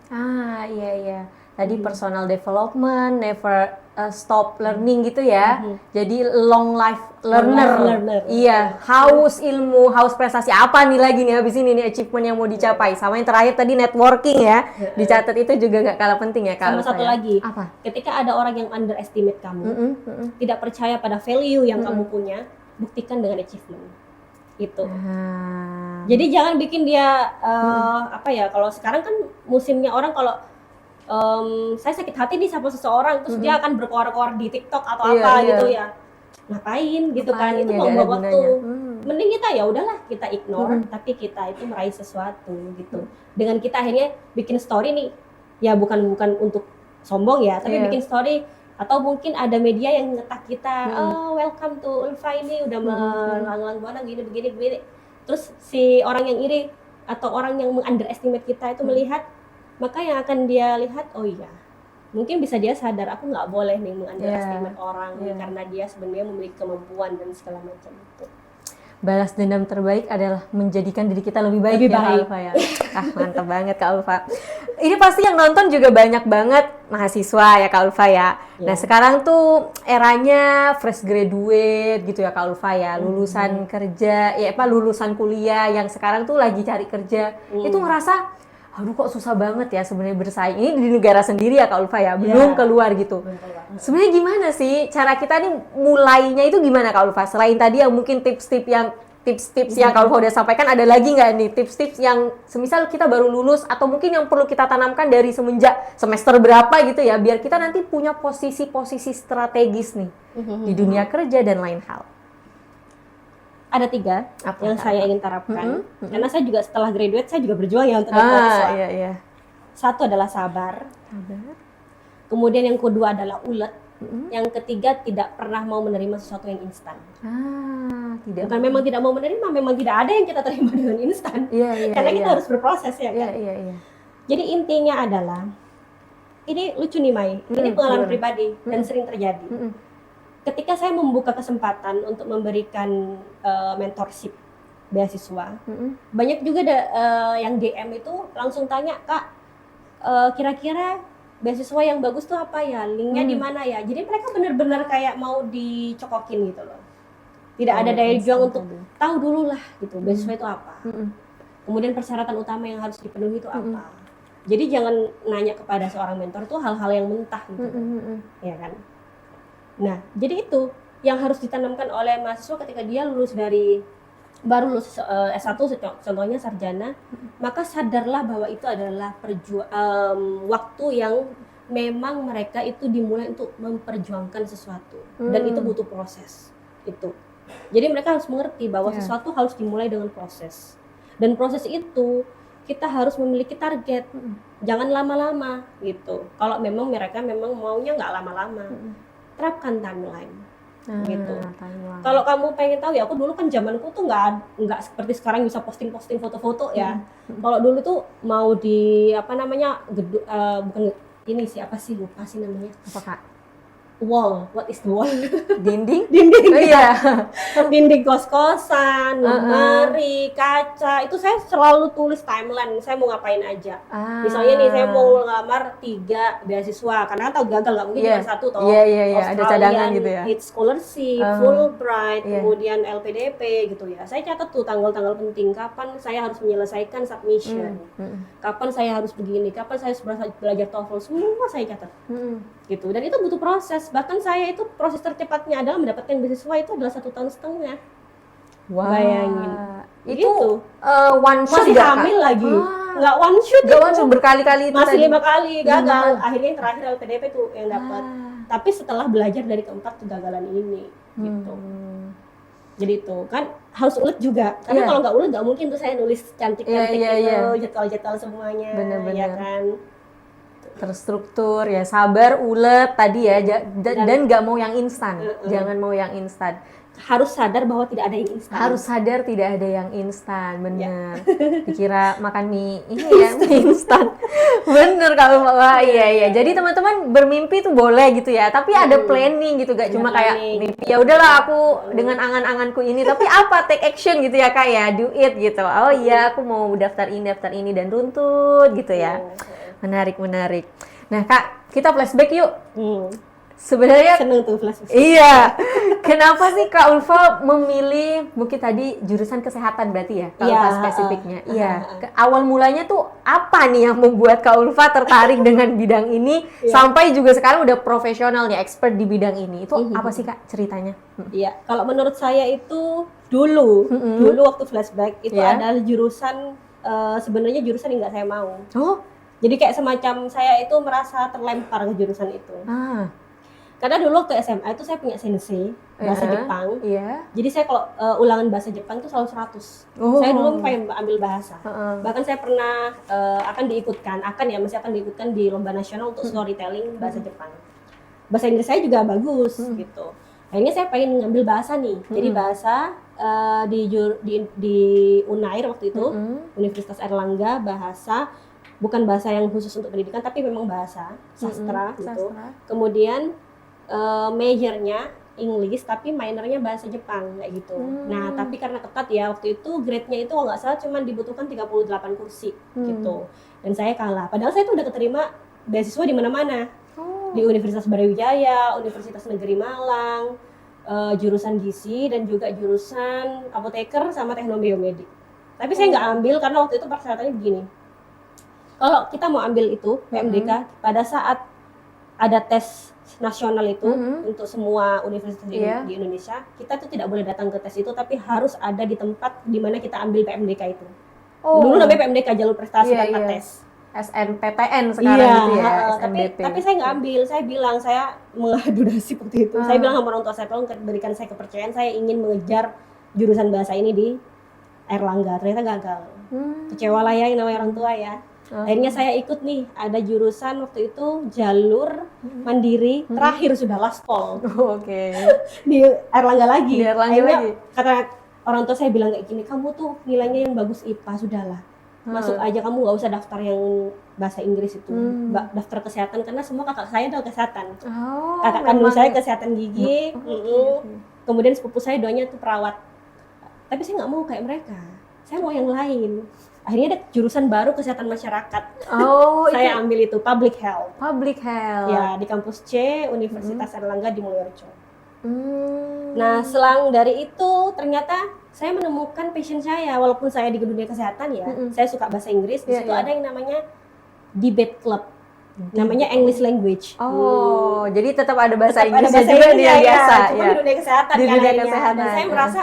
Iya. Tadi personal development, never stop learning gitu ya. Jadi long life learner. learner. Iya, haus ilmu, haus prestasi apa nih lagi nih habis ini nih achievement yang mau dicapai. Sama yang terakhir tadi networking ya. Dicatat itu juga nggak kalah penting ya Kak. Sama satu lagi. Apa? Ketika ada orang yang underestimate kamu, tidak percaya pada value yang kamu punya, buktikan dengan achievement. Itu. Jadi jangan bikin dia apa ya, kalau sekarang kan musimnya orang kalau saya sakit hati nih sama seseorang terus dia akan berkoar-koar di TikTok atau apa gitu ya. Ngapain gitu kan, itu buang waktu. Mending kita ya udahlah kita ignore, tapi kita itu meraih sesuatu gitu. Dengan kita akhirnya bikin story nih, ya bukan untuk sombong ya, tapi bikin story atau mungkin ada media yang ngetak kita, oh welcome to Ulfa ini udah melang-lang buana begini. Terus si orang yang iri atau orang yang underestimate kita itu melihat, maka yang akan dia lihat, oh iya, mungkin bisa dia sadar aku nggak boleh nih underestimate orang karena dia sebenarnya memiliki kemampuan dan segala macam itu. Balas dendam terbaik adalah menjadikan diri kita lebih baik ya Kak Ulfa ya. Mantap banget Kak Ulfa. Ini pasti yang nonton juga banyak banget mahasiswa ya Kak Ulfa ya. Nah sekarang tuh eranya fresh graduate gitu ya Kak Ulfa ya, lulusan kerja, lulusan kuliah yang sekarang tuh lagi cari kerja. Itu ngerasa aduh kok susah banget ya sebenarnya bersaing. Ini di negara sendiri ya Kak Ulfa ya, belum keluar gitu. Sebenarnya gimana sih cara kita nih mulainya itu gimana Kak Ulfa? Selain tadi yang mungkin tips-tips yang Kak Ulfa udah sampaikan, ada lagi nggak nih tips-tips yang semisal kita baru lulus atau mungkin yang perlu kita tanamkan dari semenjak semester berapa gitu ya, biar kita nanti punya posisi-posisi strategis nih di dunia kerja dan lain hal. Ada 3 yang saya ingin terapkan, karena saya juga setelah graduate saya juga berjuang ya untuk mahasiswa. Satu adalah sabar. Kemudian yang kedua adalah ulet. Yang ketiga tidak pernah mau menerima sesuatu yang instan. Bukan memang tidak mau menerima, memang tidak ada yang kita terima dengan instan. Karena kita harus berproses ya kan. Jadi intinya adalah, ini lucu nih Mai, ini pengalaman pribadi dan sering terjadi. Ketika saya membuka kesempatan untuk memberikan mentorship beasiswa, banyak juga yang DM itu langsung tanya, Kak, kira-kira beasiswa yang bagus tuh apa ya? Linknya di mana ya? Jadi mereka benar-benar kayak mau dicokokin gitu loh. Tidak ada daya juang untuk tahu dulu lah gitu, beasiswa itu apa. Kemudian persyaratan utama yang harus dipenuhi itu apa. Jadi jangan nanya kepada seorang mentor tuh hal-hal yang mentah gitu, ya kan? Nah, jadi itu yang harus ditanamkan oleh mahasiswa ketika dia baru lulus S1 contohnya sarjana, maka sadarlah bahwa itu adalah waktu yang memang mereka itu dimulai untuk memperjuangkan sesuatu dan itu butuh proses itu. Jadi mereka harus mengerti bahwa sesuatu harus dimulai dengan proses. Dan proses itu kita harus memiliki target. Jangan lama-lama gitu. Kalau memang mereka maunya nggak lama-lama. Terapkan timeline gitu. Kalau kamu pengen tahu ya, aku dulu kan zamanku tuh nggak seperti sekarang bisa posting foto-foto ya. Kalau dulu tuh mau di bukan ini lupa sih namanya. Apa Kak? Wall, what is the wall? Dinding? Dinding, iya. Dinding kos-kosan, lemari, kaca, itu saya selalu tulis timeline, saya mau ngapain aja. Misalnya nih, saya mau ngelamar 3 beasiswa, karena kan tahu gagal, nggak mungkin cuma 1 toh. Ada cadangan gitu ya. It's scholarship, Fulbright, kemudian LPDP gitu ya. Saya catat tuh tanggal-tanggal penting, kapan saya harus menyelesaikan submission, kapan saya harus begini, kapan saya harus belajar TOEFL, semua saya catat. Gitu, dan itu butuh proses. Bahkan saya itu proses tercepatnya adalah mendapatkan beasiswa itu adalah 1,5 tahun. Bayangin. Itu gitu. One shot masih hamil lagi. Nggak one shot. Nggak one shot, berkali-kali itu masih tadi. 5 kali gagal. Akhirnya yang terakhir LPDP tuh yang dapat. Tapi setelah belajar dari keempat kegagalan ini gitu. Jadi itu kan harus ulet juga. Karena kalau nggak ulet nggak mungkin tuh saya nulis cantik-cantik gitu, jadwal-jadwal semuanya. Bener-bener. Ya kan. terstruktur ya, sabar, ulet tadi ya, dan nggak mau yang instan, jangan mau yang instan. Harus sadar bahwa tidak ada yang instan. Harus sadar tidak ada yang instan, bener. Dikira makan mie ini ya, mie instan. Bener kalau wah iya. Jadi teman-teman bermimpi tuh boleh gitu ya, tapi ada planning gitu, gak cuma kayak mimpi. Ya udahlah aku dengan angan-anganku ini, tapi apa take action gitu ya Kak ya, do it gitu. Oh iya aku mau daftar ini dan runtut gitu ya. Menarik. Nah Kak, kita flashback yuk. Sebenarnya seneng tuh flashback. Iya. Kenapa sih Kak Ulfa memilih mungkin tadi jurusan kesehatan berarti ya? Kak Ulfa spesifiknya. Iya. Awal mulanya tuh apa nih yang membuat Kak Ulfa tertarik dengan bidang ini sampai juga sekarang udah profesional nih, expert di bidang ini. Itu apa sih Kak ceritanya? Iya, kalau menurut saya itu dulu waktu flashback itu adalah jurusan sebenarnya jurusan yang nggak saya mau. Oh. Jadi kayak semacam saya itu merasa terlempar ke jurusan itu. Karena dulu waktu SMA itu saya punya sensei bahasa Jepang. Jadi saya kalau ulangan bahasa Jepang itu selalu 100. Saya dulu pengen ambil bahasa. Bahkan saya pernah masih akan diikutkan di lomba nasional untuk storytelling bahasa Jepang. Bahasa Inggris saya juga bagus gitu. Akhirnya saya pengen ngambil bahasa nih. Jadi bahasa di Unair waktu itu, Universitas Airlangga, bahasa bukan bahasa yang khusus untuk pendidikan tapi memang bahasa sastra gitu. Kemudian majornya English tapi minornya bahasa Jepang kayak gitu. Nah, tapi karena ketat ya waktu itu grade-nya itu kalau nggak salah cuma dibutuhkan 38 kursi gitu. Dan saya kalah. Padahal saya tuh udah keterima beasiswa di mana-mana. Di Universitas Brawijaya, Universitas Negeri Malang, jurusan gizi dan juga jurusan apoteker sama teknobiomedik. Tapi saya nggak ambil karena waktu itu persyaratannya begini. Kalau kita mau ambil itu PMDK pada saat ada tes nasional itu untuk semua universitas di Indonesia, kita tuh tidak boleh datang ke tes itu, tapi harus ada di tempat di mana kita ambil PMDK itu. Dulu namanya PMDK, jalur prestasi tanpa tes. SNPTN sekarang gitu ya, SNBP. Tapi saya nggak ambil, saya bilang saya mengadu nasib waktu itu. Saya bilang sama orang tua saya, tolong berikan saya kepercayaan, saya ingin mengejar jurusan bahasa ini di Airlangga. Ternyata gagal. Kecewa lah ya yang namanya orang tua ya. Akhirnya saya ikut nih, ada jurusan waktu itu jalur mandiri, terakhir sudah last call. Di Airlangga lagi. Kata orang tua saya bilang kayak gini, kamu tuh nilainya yang bagus IPA, sudahlah. Masuk aja, kamu nggak usah daftar yang bahasa Inggris itu. Daftar kesehatan, karena semua kakak saya adalah kesehatan. Kakak kandung saya kesehatan gigi, kemudian sepupu saya doanya tuh perawat. Tapi saya nggak mau kayak mereka, saya mau yang lain. Akhirnya ada jurusan baru kesehatan masyarakat. Saya ambil itu public health. Ya, di kampus C Universitas Airlangga di Mulyorejo. Nah, selang dari itu ternyata saya menemukan passion saya. Walaupun saya di dunia kesehatan ya, saya suka bahasa Inggris. Di situ ada yang namanya debate club. Namanya English language. Jadi tetap ada bahasa Inggrisnya juga dia biasa. Cuma di dunia kesehatan kan akhirnya. Dan saya merasa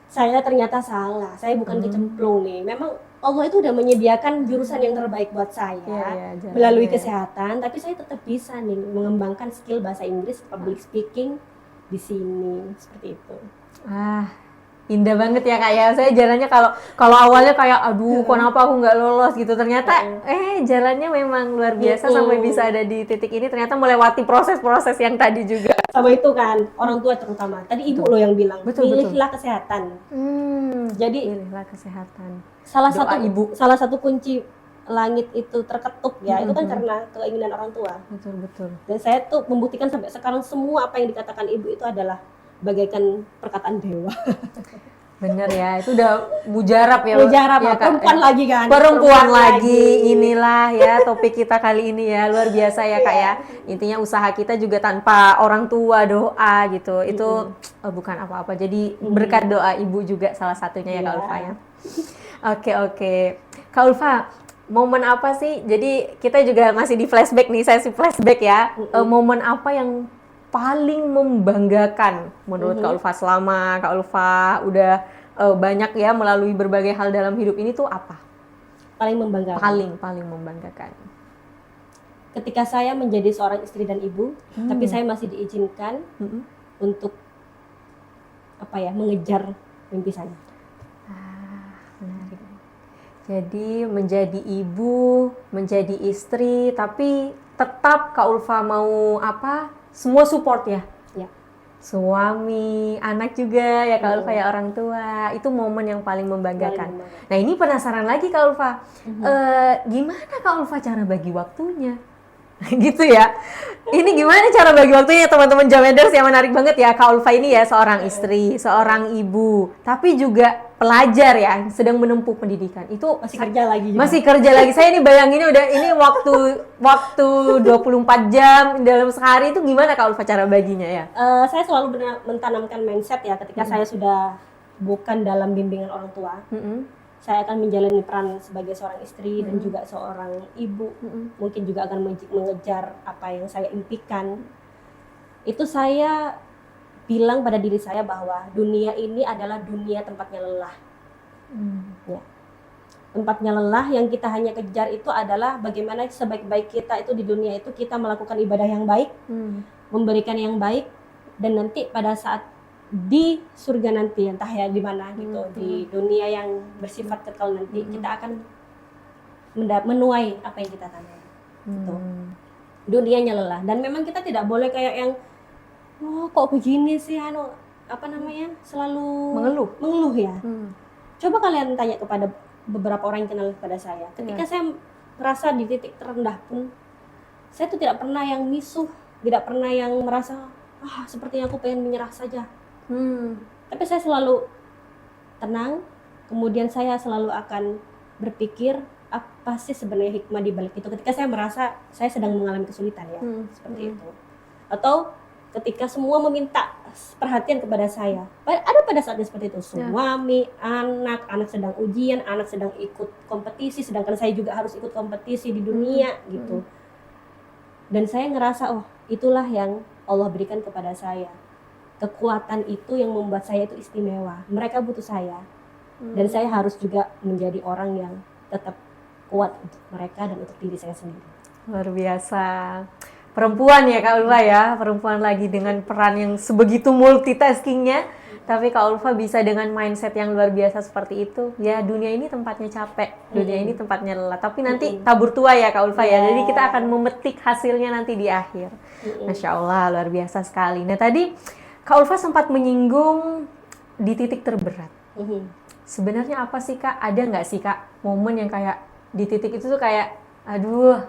saya ternyata salah. Saya bukan kecemplung nih. Memang Allah itu udah menyediakan jurusan yang terbaik buat saya melalui kesehatan, tapi saya tetap bisa nih mengembangkan skill bahasa Inggris, public speaking di sini, seperti itu. Indah banget ya Kak ya. Saya jalannya kalau awalnya kayak aduh kenapa aku nggak lolos gitu, ternyata jalannya memang luar biasa sampai bisa ada di titik ini, ternyata melewati proses-proses yang tadi juga. Sama itu kan orang tua terutama. Tadi ibu lo yang bilang, pilihlah kesehatan. Jadi pilihlah kesehatan. Salah satu kunci langit itu terketuk ya, itu kan karena keinginan orang tua. Betul. Dan saya tuh membuktikan sampai sekarang semua apa yang dikatakan ibu itu adalah bagaikan perkataan dewa. Bener ya, itu udah mujarab ya. Perempuan lagi kan. Perempuan lagi, inilah ya topik kita kali ini ya, luar biasa ya Kak ya. Intinya usaha kita juga tanpa orang tua doa gitu, itu bukan apa-apa. Jadi berkat doa ibu juga salah satunya ya Kak Ulfa ya. Oke. Kak Ulfa, momen apa sih, jadi kita juga masih di flashback nih, sesi flashback ya. Momen apa yang paling membanggakan menurut Kak Ulfa selama Kak Ulfa udah banyak ya melalui berbagai hal dalam hidup ini tuh apa? Paling membanggakan. Paling membanggakan. Ketika saya menjadi seorang istri dan ibu, tapi saya masih diizinkan untuk mengejar mimpi saya. Menarik. Jadi menjadi ibu, menjadi istri, tapi tetap Kak Ulfa mau apa? Semua support ya? Ya. Suami, anak juga ya Kak Ulfa ya, orang tua. Itu momen yang paling membanggakan. Nah ini penasaran lagi Kak Ulfa, gimana Kak Ulfa cara bagi waktunya? Gitu ya. Ini gimana cara bagi waktunya teman-teman Jameders, yang menarik banget ya. Kak Ulfa ini ya seorang istri, seorang ibu, tapi juga pelajar ya, sedang menempuh pendidikan. Itu masih kerja lagi juga. Masih kerja lagi. Saya ini bayanginnya udah ini waktu 24 jam dalam sehari. Itu gimana Kak Ulfa cara baginya ya? Saya selalu mentanamkan mindset ya ketika saya sudah bukan dalam bimbingan orang tua. Saya akan menjalani peran sebagai seorang istri dan juga seorang ibu. Mungkin juga akan mengejar apa yang saya impikan. Itu saya bilang pada diri saya bahwa dunia ini adalah dunia tempatnya lelah. Ya. Tempatnya lelah, yang kita hanya kejar itu adalah bagaimana sebaik-baik kita itu di dunia itu kita melakukan ibadah yang baik, memberikan yang baik, dan nanti pada saat di surga nanti, entah ya di mana gitu, di dunia yang bersifat kekal nanti, kita akan menuai apa yang kita tanam. Gitu. Dunianya lelah, dan memang kita tidak boleh kayak yang kok begini sih, selalu mengeluh ya. Coba kalian tanya kepada beberapa orang yang kenal kepada saya, ketika saya merasa di titik terendah pun, saya tuh tidak pernah yang misuh, tidak pernah yang merasa sepertinya aku pengen menyerah saja. Tapi saya selalu tenang, kemudian saya selalu akan berpikir apa sih sebenarnya hikmah di balik itu ketika saya merasa saya sedang mengalami kesulitan ya, seperti itu. Atau ketika semua meminta perhatian kepada saya, ada pada saatnya seperti itu, suami, anak sedang ujian, anak sedang ikut kompetisi, sedangkan saya juga harus ikut kompetisi di dunia gitu. Dan saya ngerasa itulah yang Allah berikan kepada saya. Kekuatan itu yang membuat saya itu istimewa. Mereka butuh saya. Dan saya harus juga menjadi orang yang tetap kuat untuk mereka dan untuk diri saya sendiri. Luar biasa. Perempuan ya Kak Ulfa ya. Perempuan lagi dengan peran yang sebegitu multitaskingnya. Tapi Kak Ulfa bisa dengan mindset yang luar biasa seperti itu. Ya dunia ini tempatnya capek. Dunia ini tempatnya lelah. Tapi nanti tabur tua ya Kak Ulfa ya. Jadi kita akan memetik hasilnya nanti di akhir. Masya Allah, luar biasa sekali. Nah tadi Kak Ulfa sempat menyinggung di titik terberat. Sebenarnya apa sih Kak? Ada nggak sih Kak momen yang kayak di titik itu tuh kayak, aduh,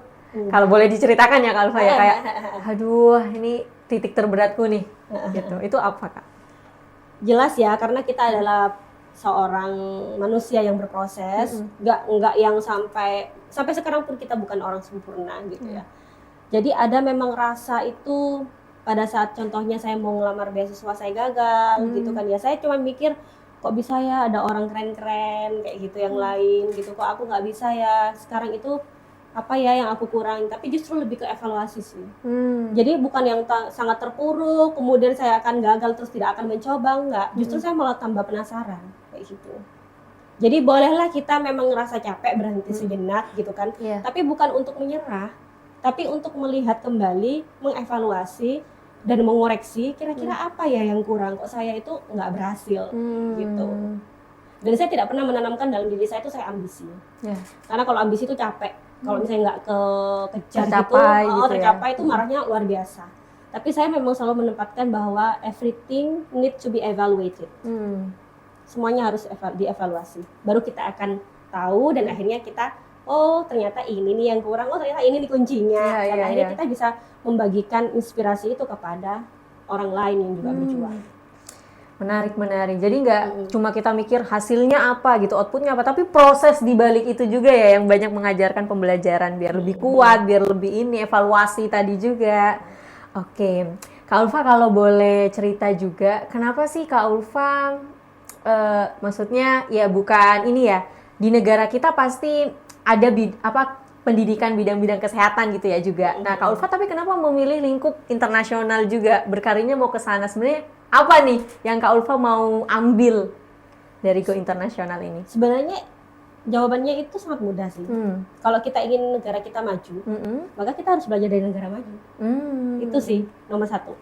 kalau boleh diceritakan ya Kak Ulfa ya, kayak, aduh, ini titik terberatku nih, gitu. Itu apa Kak? Jelas ya, karena kita adalah seorang manusia yang berproses, nggak yang sampai sekarang pun kita bukan orang sempurna gitu ya. Jadi ada memang rasa itu. Pada saat contohnya saya mau ngelamar beasiswa saya gagal gitu kan ya, saya cuma mikir kok bisa ya ada orang keren-keren kayak gitu yang lain gitu, kok aku nggak bisa ya, sekarang itu apa ya yang aku kurang, tapi justru lebih ke evaluasi sih. Jadi bukan yang sangat terpuruk kemudian saya akan gagal terus tidak akan mencoba, enggak, justru saya malah tambah penasaran kayak gitu. Jadi bolehlah kita memang ngerasa capek, berhenti sejenak gitu kan, tapi bukan untuk menyerah, tapi untuk melihat kembali, mengevaluasi dan mengoreksi kira-kira apa ya yang kurang, kok saya itu nggak berhasil gitu. Dan saya tidak pernah menanamkan dalam diri saya itu saya ambisi, karena kalau ambisi itu capek, kalau misalnya nggak kejar tercapai gitu, itu marahnya luar biasa. Tapi saya memang selalu menempatkan bahwa everything need to be evaluated, semuanya harus dievaluasi, baru kita akan tahu dan akhirnya kita ternyata ini nih yang kurang, ternyata ini nih kuncinya. Dan akhirnya kita bisa membagikan inspirasi itu kepada orang lain yang juga berjuang. Menarik. Jadi nggak cuma kita mikir hasilnya apa gitu, outputnya apa, tapi proses di balik itu juga ya yang banyak mengajarkan pembelajaran biar lebih kuat, biar lebih evaluasi tadi juga. Oke. Kak Ulfa kalau boleh cerita juga, kenapa sih Kak Ulfa maksudnya ya bukan ini ya, di negara kita pasti ada pendidikan bidang-bidang kesehatan gitu ya juga. Nah, Kak Ulfa tapi kenapa memilih lingkup internasional juga, berkarirnya mau ke sana? Sebenarnya apa nih yang Kak Ulfa mau ambil dari Go Internasional ini? Sebenarnya jawabannya itu sangat mudah sih. Kalau kita ingin negara kita maju, maka kita harus belajar dari negara maju. Itu sih nomor satu.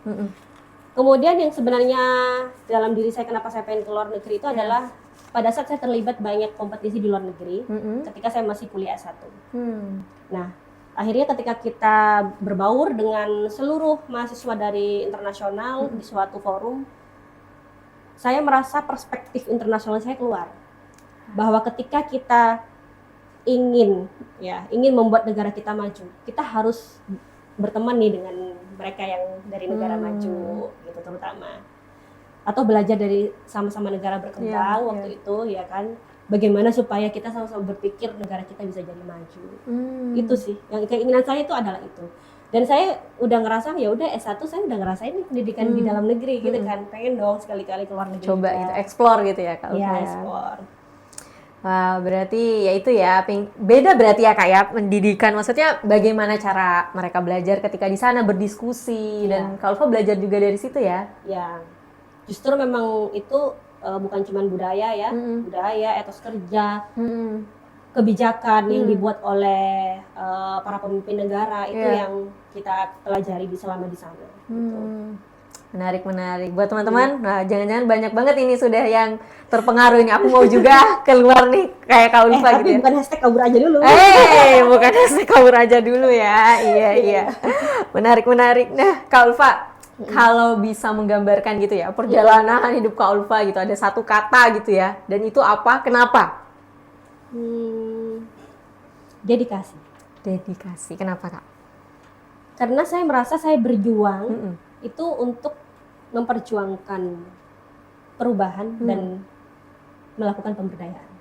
Kemudian yang sebenarnya dalam diri saya kenapa saya pengen ke luar negeri itu adalah pada saat saya terlibat banyak kompetisi di luar negeri, ketika saya masih kuliah S1. Nah, akhirnya ketika kita berbaur dengan seluruh mahasiswa dari internasional di suatu forum, saya merasa perspektif internasional saya keluar. Bahwa ketika kita ingin membuat negara kita maju, kita harus berteman nih dengan mereka yang dari negara maju gitu terutama, atau belajar dari sama-sama negara berkembang waktu itu ya kan, bagaimana supaya kita sama-sama berpikir negara kita bisa jadi maju. Itu sih yang keinginan saya itu adalah itu. Dan saya udah ngerasa ya udah S1 saya udah ngerasain nih pendidikan di dalam negeri gitu kan, pengen dong sekali-kali keluar negeri. Coba gitu, explore gitu ya Kak Ulfa. Ya, explore. Wah, berarti ya itu ya, beda berarti ya Kak ya, pendidikan. Maksudnya bagaimana cara mereka belajar ketika di sana berdiskusi, dan Kak Ulfa belajar juga dari situ ya? Ya, justru memang itu bukan cuma budaya ya, budaya, etos kerja, kebijakan yang dibuat oleh para pemimpin negara itu yang kita pelajari selama di sana. Gitu. Menarik. Buat teman-teman, nah jangan-jangan banyak banget ini sudah yang terpengaruh ini. Aku mau juga keluar nih kayak Kak Ulfa gitu. Tapi bukan hashtag kabur aja dulu. Bukan hashtag kabur aja dulu ya. Iya. Menarik. Nah, Kak Ulfa, kalau bisa menggambarkan gitu ya perjalanan hidup Kak Ulfa gitu, ada satu kata gitu ya, dan itu apa? Kenapa? Dedikasi. Kenapa Kak? Karena saya merasa saya berjuang itu untuk memperjuangkan perubahan dan melakukan pemberdayaan.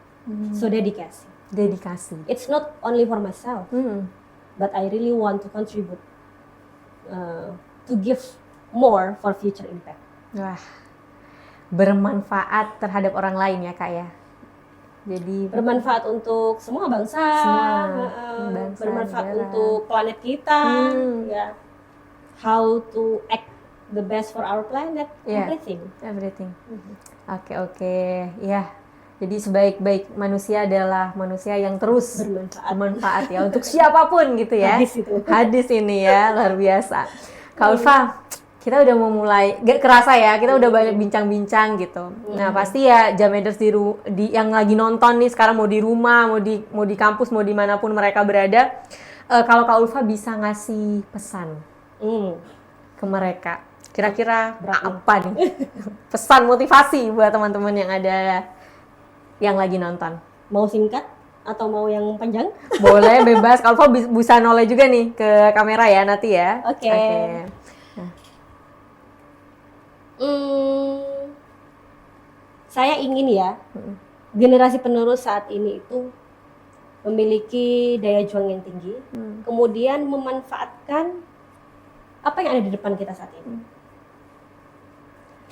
So dedikasi. It's not only for myself, but I really want to contribute, to give more for future impact. Wah, bermanfaat terhadap orang lain ya Kak ya. Jadi bermanfaat untuk semua bangsa, bermanfaat untuk planet kita, ya. How to act the best for our planet, everything. Oke. Ya. Jadi sebaik-baik manusia adalah manusia yang terus bermanfaat ya untuk siapapun gitu ya. Hadis ini ya, luar biasa. Kak Ulfa, kita udah mau mulai, gak kerasa ya, kita udah banyak bincang-bincang gitu. Nah pasti ya Jameders yang lagi nonton nih sekarang, mau di rumah, mau di kampus, mau dimanapun mereka berada, kalau Kak Ulfa bisa ngasih pesan ke mereka, kira-kira apa nih pesan motivasi buat teman-teman yang ada yang lagi nonton? Mau singkat atau mau yang panjang? Boleh, bebas. Kak Ulfa bisa noleh juga nih ke kamera ya nanti ya. Oke. Saya ingin ya generasi penerus saat ini itu memiliki daya juang yang tinggi, kemudian memanfaatkan apa yang ada di depan kita saat ini.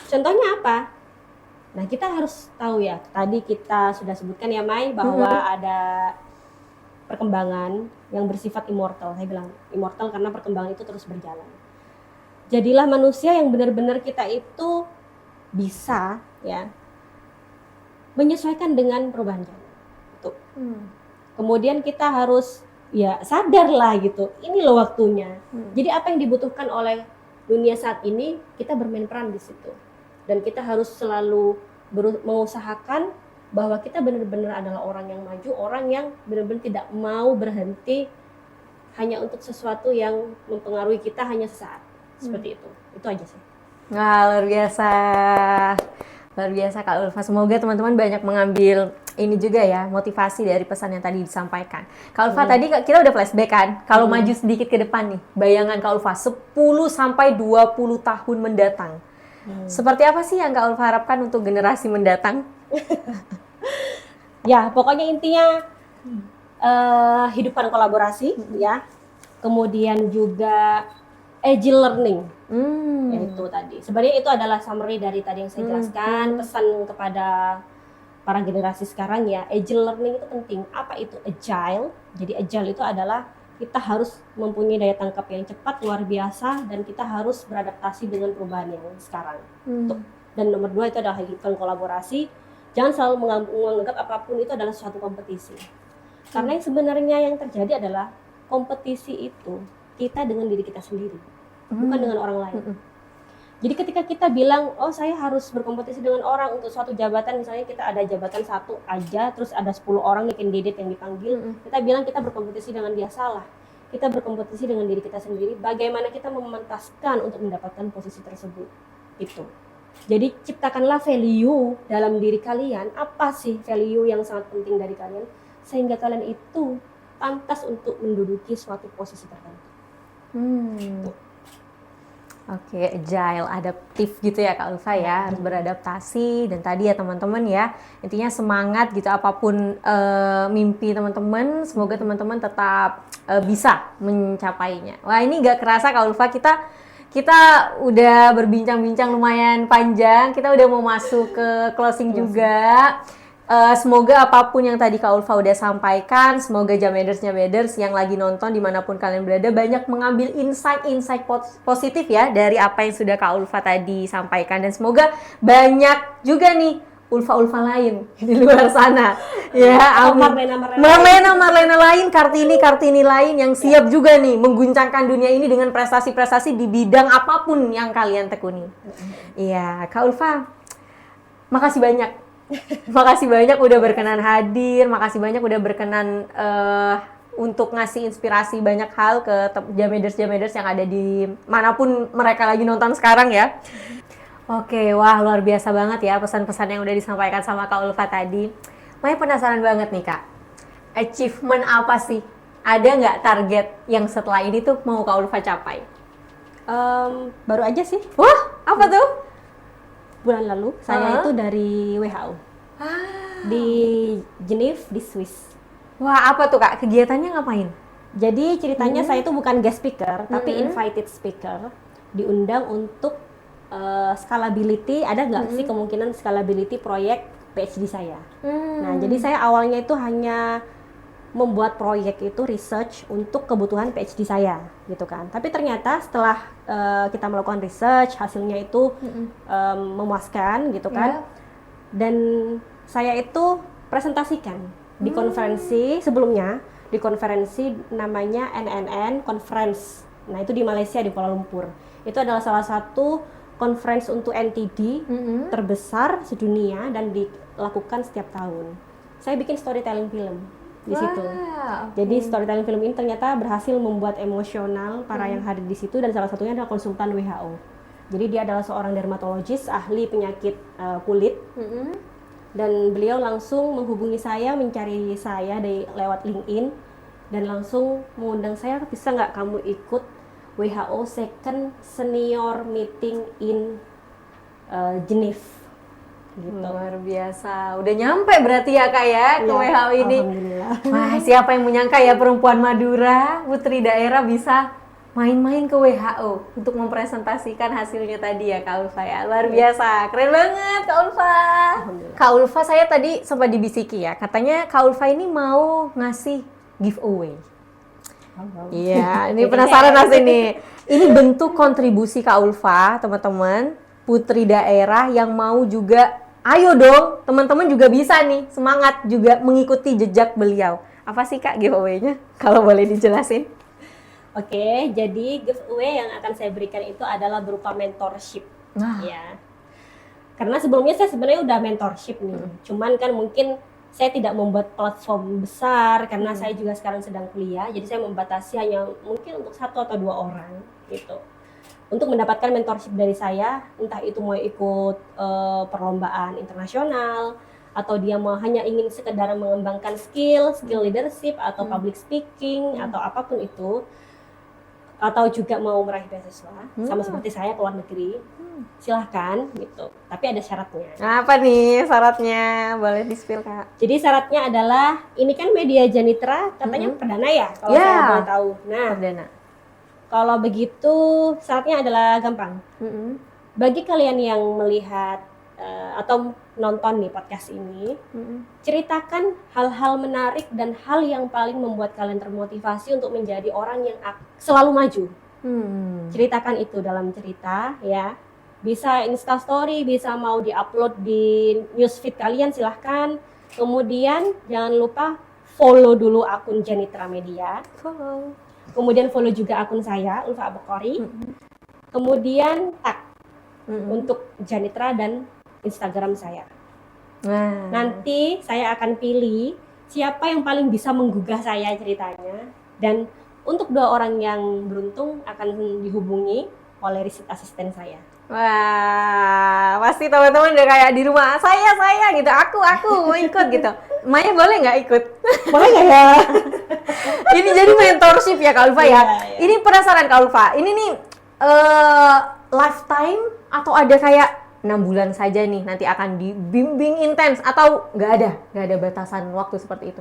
Contohnya apa? Nah, kita harus tahu ya, tadi kita sudah sebutkan ya Mai, bahwa ada perkembangan yang bersifat immortal. Saya bilang immortal karena perkembangan itu terus berjalan. Jadilah manusia yang benar-benar kita itu bisa ya menyesuaikan dengan perubahan zaman. Kemudian kita harus ya sadar lah gitu, ini loh waktunya. Jadi apa yang dibutuhkan oleh dunia saat ini, kita bermain peran di situ. Dan kita harus selalu mengusahakan bahwa kita benar-benar adalah orang yang maju, orang yang benar-benar tidak mau berhenti hanya untuk sesuatu yang mempengaruhi kita hanya sesaat. Seperti itu aja sih. Wah, luar biasa Kak Ulfa. Semoga teman-teman banyak mengambil ini juga ya, motivasi dari pesan yang tadi disampaikan. Kak Ulfa, tadi kita udah flashback kan, kalau maju sedikit ke depan nih, bayangan Kak Ulfa 10-20 tahun mendatang. Seperti apa sih yang Kak Ulfa harapkan untuk generasi mendatang? Ya, pokoknya intinya hidupkan kolaborasi ya. Kemudian juga agile learning. Itu tadi. Sebenarnya itu adalah summary dari tadi yang saya jelaskan, pesan kepada para generasi sekarang ya. Agile learning itu penting. Apa itu agile? Jadi agile itu adalah kita harus mempunyai daya tangkap yang cepat, luar biasa, dan kita harus beradaptasi dengan perubahan yang sekarang. Dan nomor 2 itu adalah hidupkan kolaborasi. Jangan selalu menganggap apapun itu adalah suatu kompetisi. Karena yang sebenarnya yang terjadi adalah kompetisi itu kita dengan diri kita sendiri, bukan dengan orang lain. Jadi ketika kita bilang, oh saya harus berkompetisi dengan orang untuk suatu jabatan, misalnya kita ada jabatan satu aja, terus ada 10 orang nih candidate yang dipanggil, kita bilang kita berkompetisi dengan dia, salah. Kita berkompetisi dengan diri kita sendiri, bagaimana kita memantaskan untuk mendapatkan posisi tersebut. Itu. Jadi ciptakanlah value dalam diri kalian, apa sih value yang sangat penting dari kalian, sehingga kalian itu pantas untuk menduduki suatu posisi tertentu. Oke, agile, adaptif gitu ya Kak Ulfa ya, harus beradaptasi. Dan tadi ya teman-teman ya, intinya semangat gitu, apapun mimpi teman-teman, semoga teman-teman tetap bisa mencapainya. Wah, ini gak kerasa Kak Ulfa, kita udah berbincang-bincang lumayan panjang, kita udah mau masuk ke closing juga. Semoga apapun yang tadi Kak Ulfa udah sampaikan, semoga Jameders yang lagi nonton dimanapun kalian berada banyak mengambil insight positif ya dari apa yang sudah Kak Ulfa tadi sampaikan, dan semoga banyak juga nih Ulfa lain di luar sana ya, amin. Marlena lain, Kartini lain yang siap juga nih mengguncangkan dunia ini dengan prestasi-prestasi di bidang apapun yang kalian tekuni. Iya, Kak Ulfa, makasih banyak. Makasih banyak udah berkenan hadir, makasih banyak udah berkenan untuk ngasih inspirasi banyak hal ke Jameders yang ada di manapun mereka lagi nonton sekarang ya. Oke, wah luar biasa banget ya pesan-pesan yang udah disampaikan sama Kak Ulfa tadi. Maya penasaran banget nih Kak, achievement apa sih? Ada nggak target yang setelah ini tuh mau Kak Ulfa capai? Baru aja sih. Wah, apa tuh? Bulan lalu saya itu dari WHO di Geneva di Swiss. Wah, apa tuh Kak, kegiatannya ngapain? Jadi ceritanya saya itu bukan guest speaker tapi invited speaker, diundang untuk scalability. Ada nggak sih kemungkinan scalability proyek PhD saya. Nah, jadi saya awalnya itu hanya membuat proyek itu research untuk kebutuhan PhD saya gitu kan. Tapi ternyata setelah kita melakukan research, hasilnya itu memuaskan gitu kan. Dan saya itu presentasikan di konferensi sebelumnya, di konferensi namanya NNN Conference. Nah, itu di Malaysia di Kuala Lumpur. Itu adalah salah satu conference untuk NTD terbesar sedunia dan dilakukan setiap tahun. Saya bikin storytelling film di situ. Jadi storytelling film ini ternyata berhasil membuat emosional para yang hadir di situ, dan salah satunya adalah konsultan WHO. Jadi dia adalah seorang dermatologis ahli penyakit kulit. Dan beliau langsung menghubungi saya, mencari saya lewat LinkedIn dan langsung mengundang saya, bisa nggak kamu ikut WHO Second Senior Meeting in Geneva. Gitu. Luar biasa, udah nyampe berarti ya Kak ya ke WHO ini. Alhamdulillah. Wah, siapa yang menyangka ya perempuan Madura, putri daerah bisa main-main ke WHO untuk mempresentasikan hasilnya tadi ya Kak Ulfa ya. Luar biasa, keren banget Kak Ulfa. Kak Ulfa, saya tadi sempat dibisiki ya, katanya Kak Ulfa ini mau ngasih giveaway. Iya, ini penasaran pasti nih. Ini bentuk kontribusi Kak Ulfa, teman-teman, putri daerah yang mau juga, ayo dong, teman-teman juga bisa nih, semangat juga mengikuti jejak beliau. Apa sih Kak giveaway-nya? Kalau boleh dijelasin. Oke, jadi giveaway yang akan saya berikan itu adalah berupa mentorship. Ya. Karena sebelumnya saya sebenarnya udah mentorship nih. Cuman kan mungkin saya tidak membuat platform besar karena saya juga sekarang sedang kuliah. Jadi saya membatasi hanya mungkin untuk 1 atau 2 orang gitu. Untuk mendapatkan mentorship dari saya, entah itu mau ikut perlombaan internasional, atau dia mau hanya ingin sekedar mengembangkan skill leadership atau public speaking atau apapun itu, atau juga mau meraih beasiswa sama seperti saya ke luar negeri, silahkan gitu. Tapi ada syaratnya. Apa nih syaratnya? Boleh di-spill Kak? Jadi syaratnya adalah, ini kan media Janitra katanya perdana ya kalau saya boleh tahu. Nah, perdana. Kalau begitu syaratnya adalah gampang. Bagi kalian yang melihat atau nonton nih podcast ini, ceritakan hal-hal menarik dan hal yang paling membuat kalian termotivasi untuk menjadi orang yang selalu maju. Ceritakan itu dalam cerita ya. Bisa Instastory, bisa mau di-upload di newsfeed kalian, silahkan. Kemudian jangan lupa follow dulu akun Janitra Media. Kemudian follow juga akun saya, Ulfa Abukori. Kemudian tag untuk Janitra dan Instagram saya. Nanti saya akan pilih siapa yang paling bisa menggugah saya ceritanya, dan untuk 2 orang yang beruntung akan dihubungi oleh riset asisten saya. Wah, pasti teman-teman udah kayak di rumah, saya gitu, aku mau ikut gitu. Maya boleh nggak ikut? Boleh nggak ya? Ini jadi mentorship ya Kak Ulfa ya. Ini penasaran Kak Ulfa, ini nih lifetime atau ada kayak 6 bulan saja nih nanti akan dibimbing intens, atau nggak ada batasan waktu seperti itu?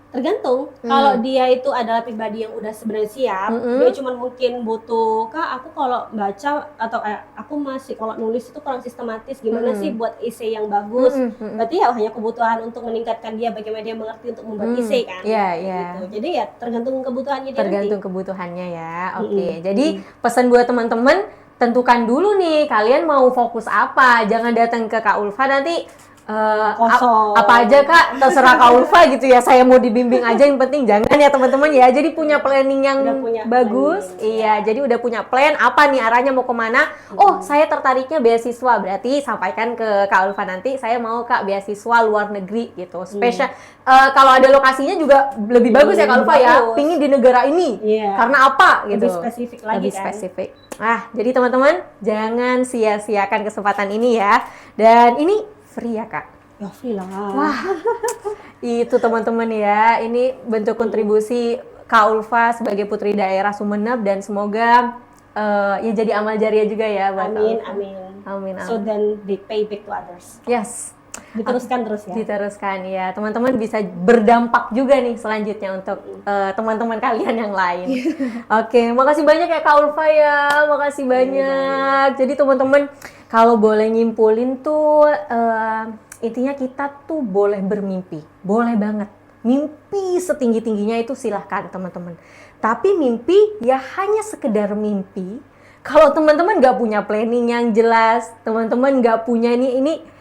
Tergantung. Kalau dia itu adalah pribadi yang udah sebenarnya siap, dia cuma mungkin butuh, Kak, aku kalau baca atau aku masih kalau nulis itu kurang sistematis, gimana sih buat essay yang bagus. Berarti ya hanya kebutuhan untuk meningkatkan dia, bagaimana dia mengerti untuk membuat essay kan. Gitu. Jadi ya tergantung kebutuhannya dia. Tergantung kebutuhannya ya. Oke. Jadi pesan buat teman-teman, tentukan dulu nih kalian mau fokus apa. Jangan datang ke Kak Ulfa nanti apa aja Kak, terserah Kak Ulfa gitu ya, saya mau dibimbing aja, yang penting jangan ya teman-teman ya. Jadi punya planning yang bagus. Iya, jadi udah punya plan apa nih arahnya mau kemana. Oh, saya tertariknya beasiswa, berarti sampaikan ke Kak Ulfa nanti saya mau Kak beasiswa luar negeri gitu. Spesial kalau ada lokasinya juga lebih bagus ya Kak Ulfa ya, pingin di negara ini karena apa gitu. Lebih spesifik lagi lebih spesifik. Jadi teman-teman jangan sia-siakan kesempatan ini ya. Dan ini free ya Kak? Ya free lah. Wah, itu teman-teman ya, ini bentuk kontribusi Kak Ulfa sebagai putri daerah Sumeneb, dan semoga ya jadi amal jariah juga ya buat amin. So then they pay back to others. Yes. Diteruskan terus ya. Diteruskan ya, teman-teman bisa berdampak juga nih selanjutnya untuk teman-teman kalian yang lain. Oke, makasih banyak ya Kak Ulfa ya, makasih banyak. Jadi teman-teman kalau boleh nyimpulin tuh intinya kita tuh boleh bermimpi, boleh banget. Mimpi setinggi-tingginya itu silahkan teman-teman. Tapi mimpi ya hanya sekedar mimpi. Kalau teman-teman nggak punya planning yang jelas, teman-teman nggak punya ini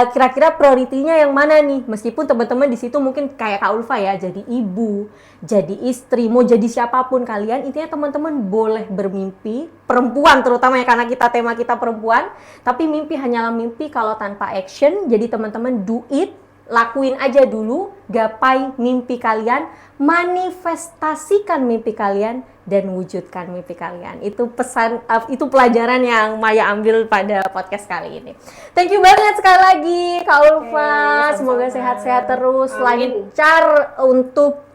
kira-kira prioritinya yang mana nih? Meskipun teman-teman di situ mungkin kayak Kak Ulfa ya, jadi ibu, jadi istri, mau jadi siapapun kalian, intinya teman-teman boleh bermimpi. Perempuan terutama ya, karena tema kita perempuan. Tapi mimpi hanyalah mimpi kalau tanpa action. Jadi teman-teman do it, lakuin aja dulu, gapai mimpi kalian, manifestasikan mimpi kalian, dan wujudkan mimpi kalian. Itu pesan, itu pelajaran yang Maya ambil pada podcast kali ini. Thank you banget sekali lagi Kak Ulfa. Semoga sehat-sehat terus, lancar untuk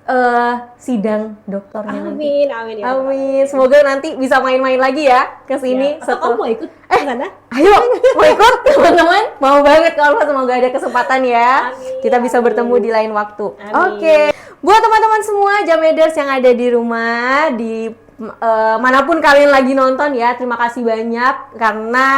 sidang doktornya nanti. Amin. Semoga nanti bisa main-main lagi ya ke sini. Atau kamu mau ikut? Ayo, mau ikut teman-teman? Mau banget Kak Ulfa, semoga ada kesempatan ya. Kita bisa bertemu di lain waktu. Oke. Buat teman-teman semua Jameders yang ada di rumah, di manapun kalian lagi nonton ya, terima kasih banyak karena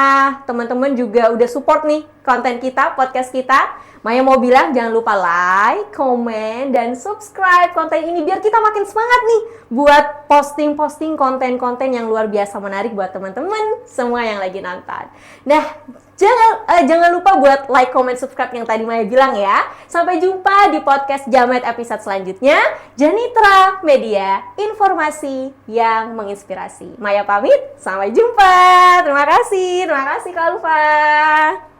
teman-teman juga udah support nih konten kita, podcast kita. Maya mau bilang jangan lupa like, komen, dan subscribe konten ini biar kita makin semangat nih buat posting-posting konten-konten yang luar biasa menarik buat teman-teman semua yang lagi nonton. Nah, jangan lupa buat like, comment, subscribe yang tadi Maya bilang ya. Sampai jumpa di podcast Jamet episode selanjutnya. Janitra Media, informasi yang menginspirasi. Maya pamit, sampai jumpa. Terima kasih Kak Ulfa.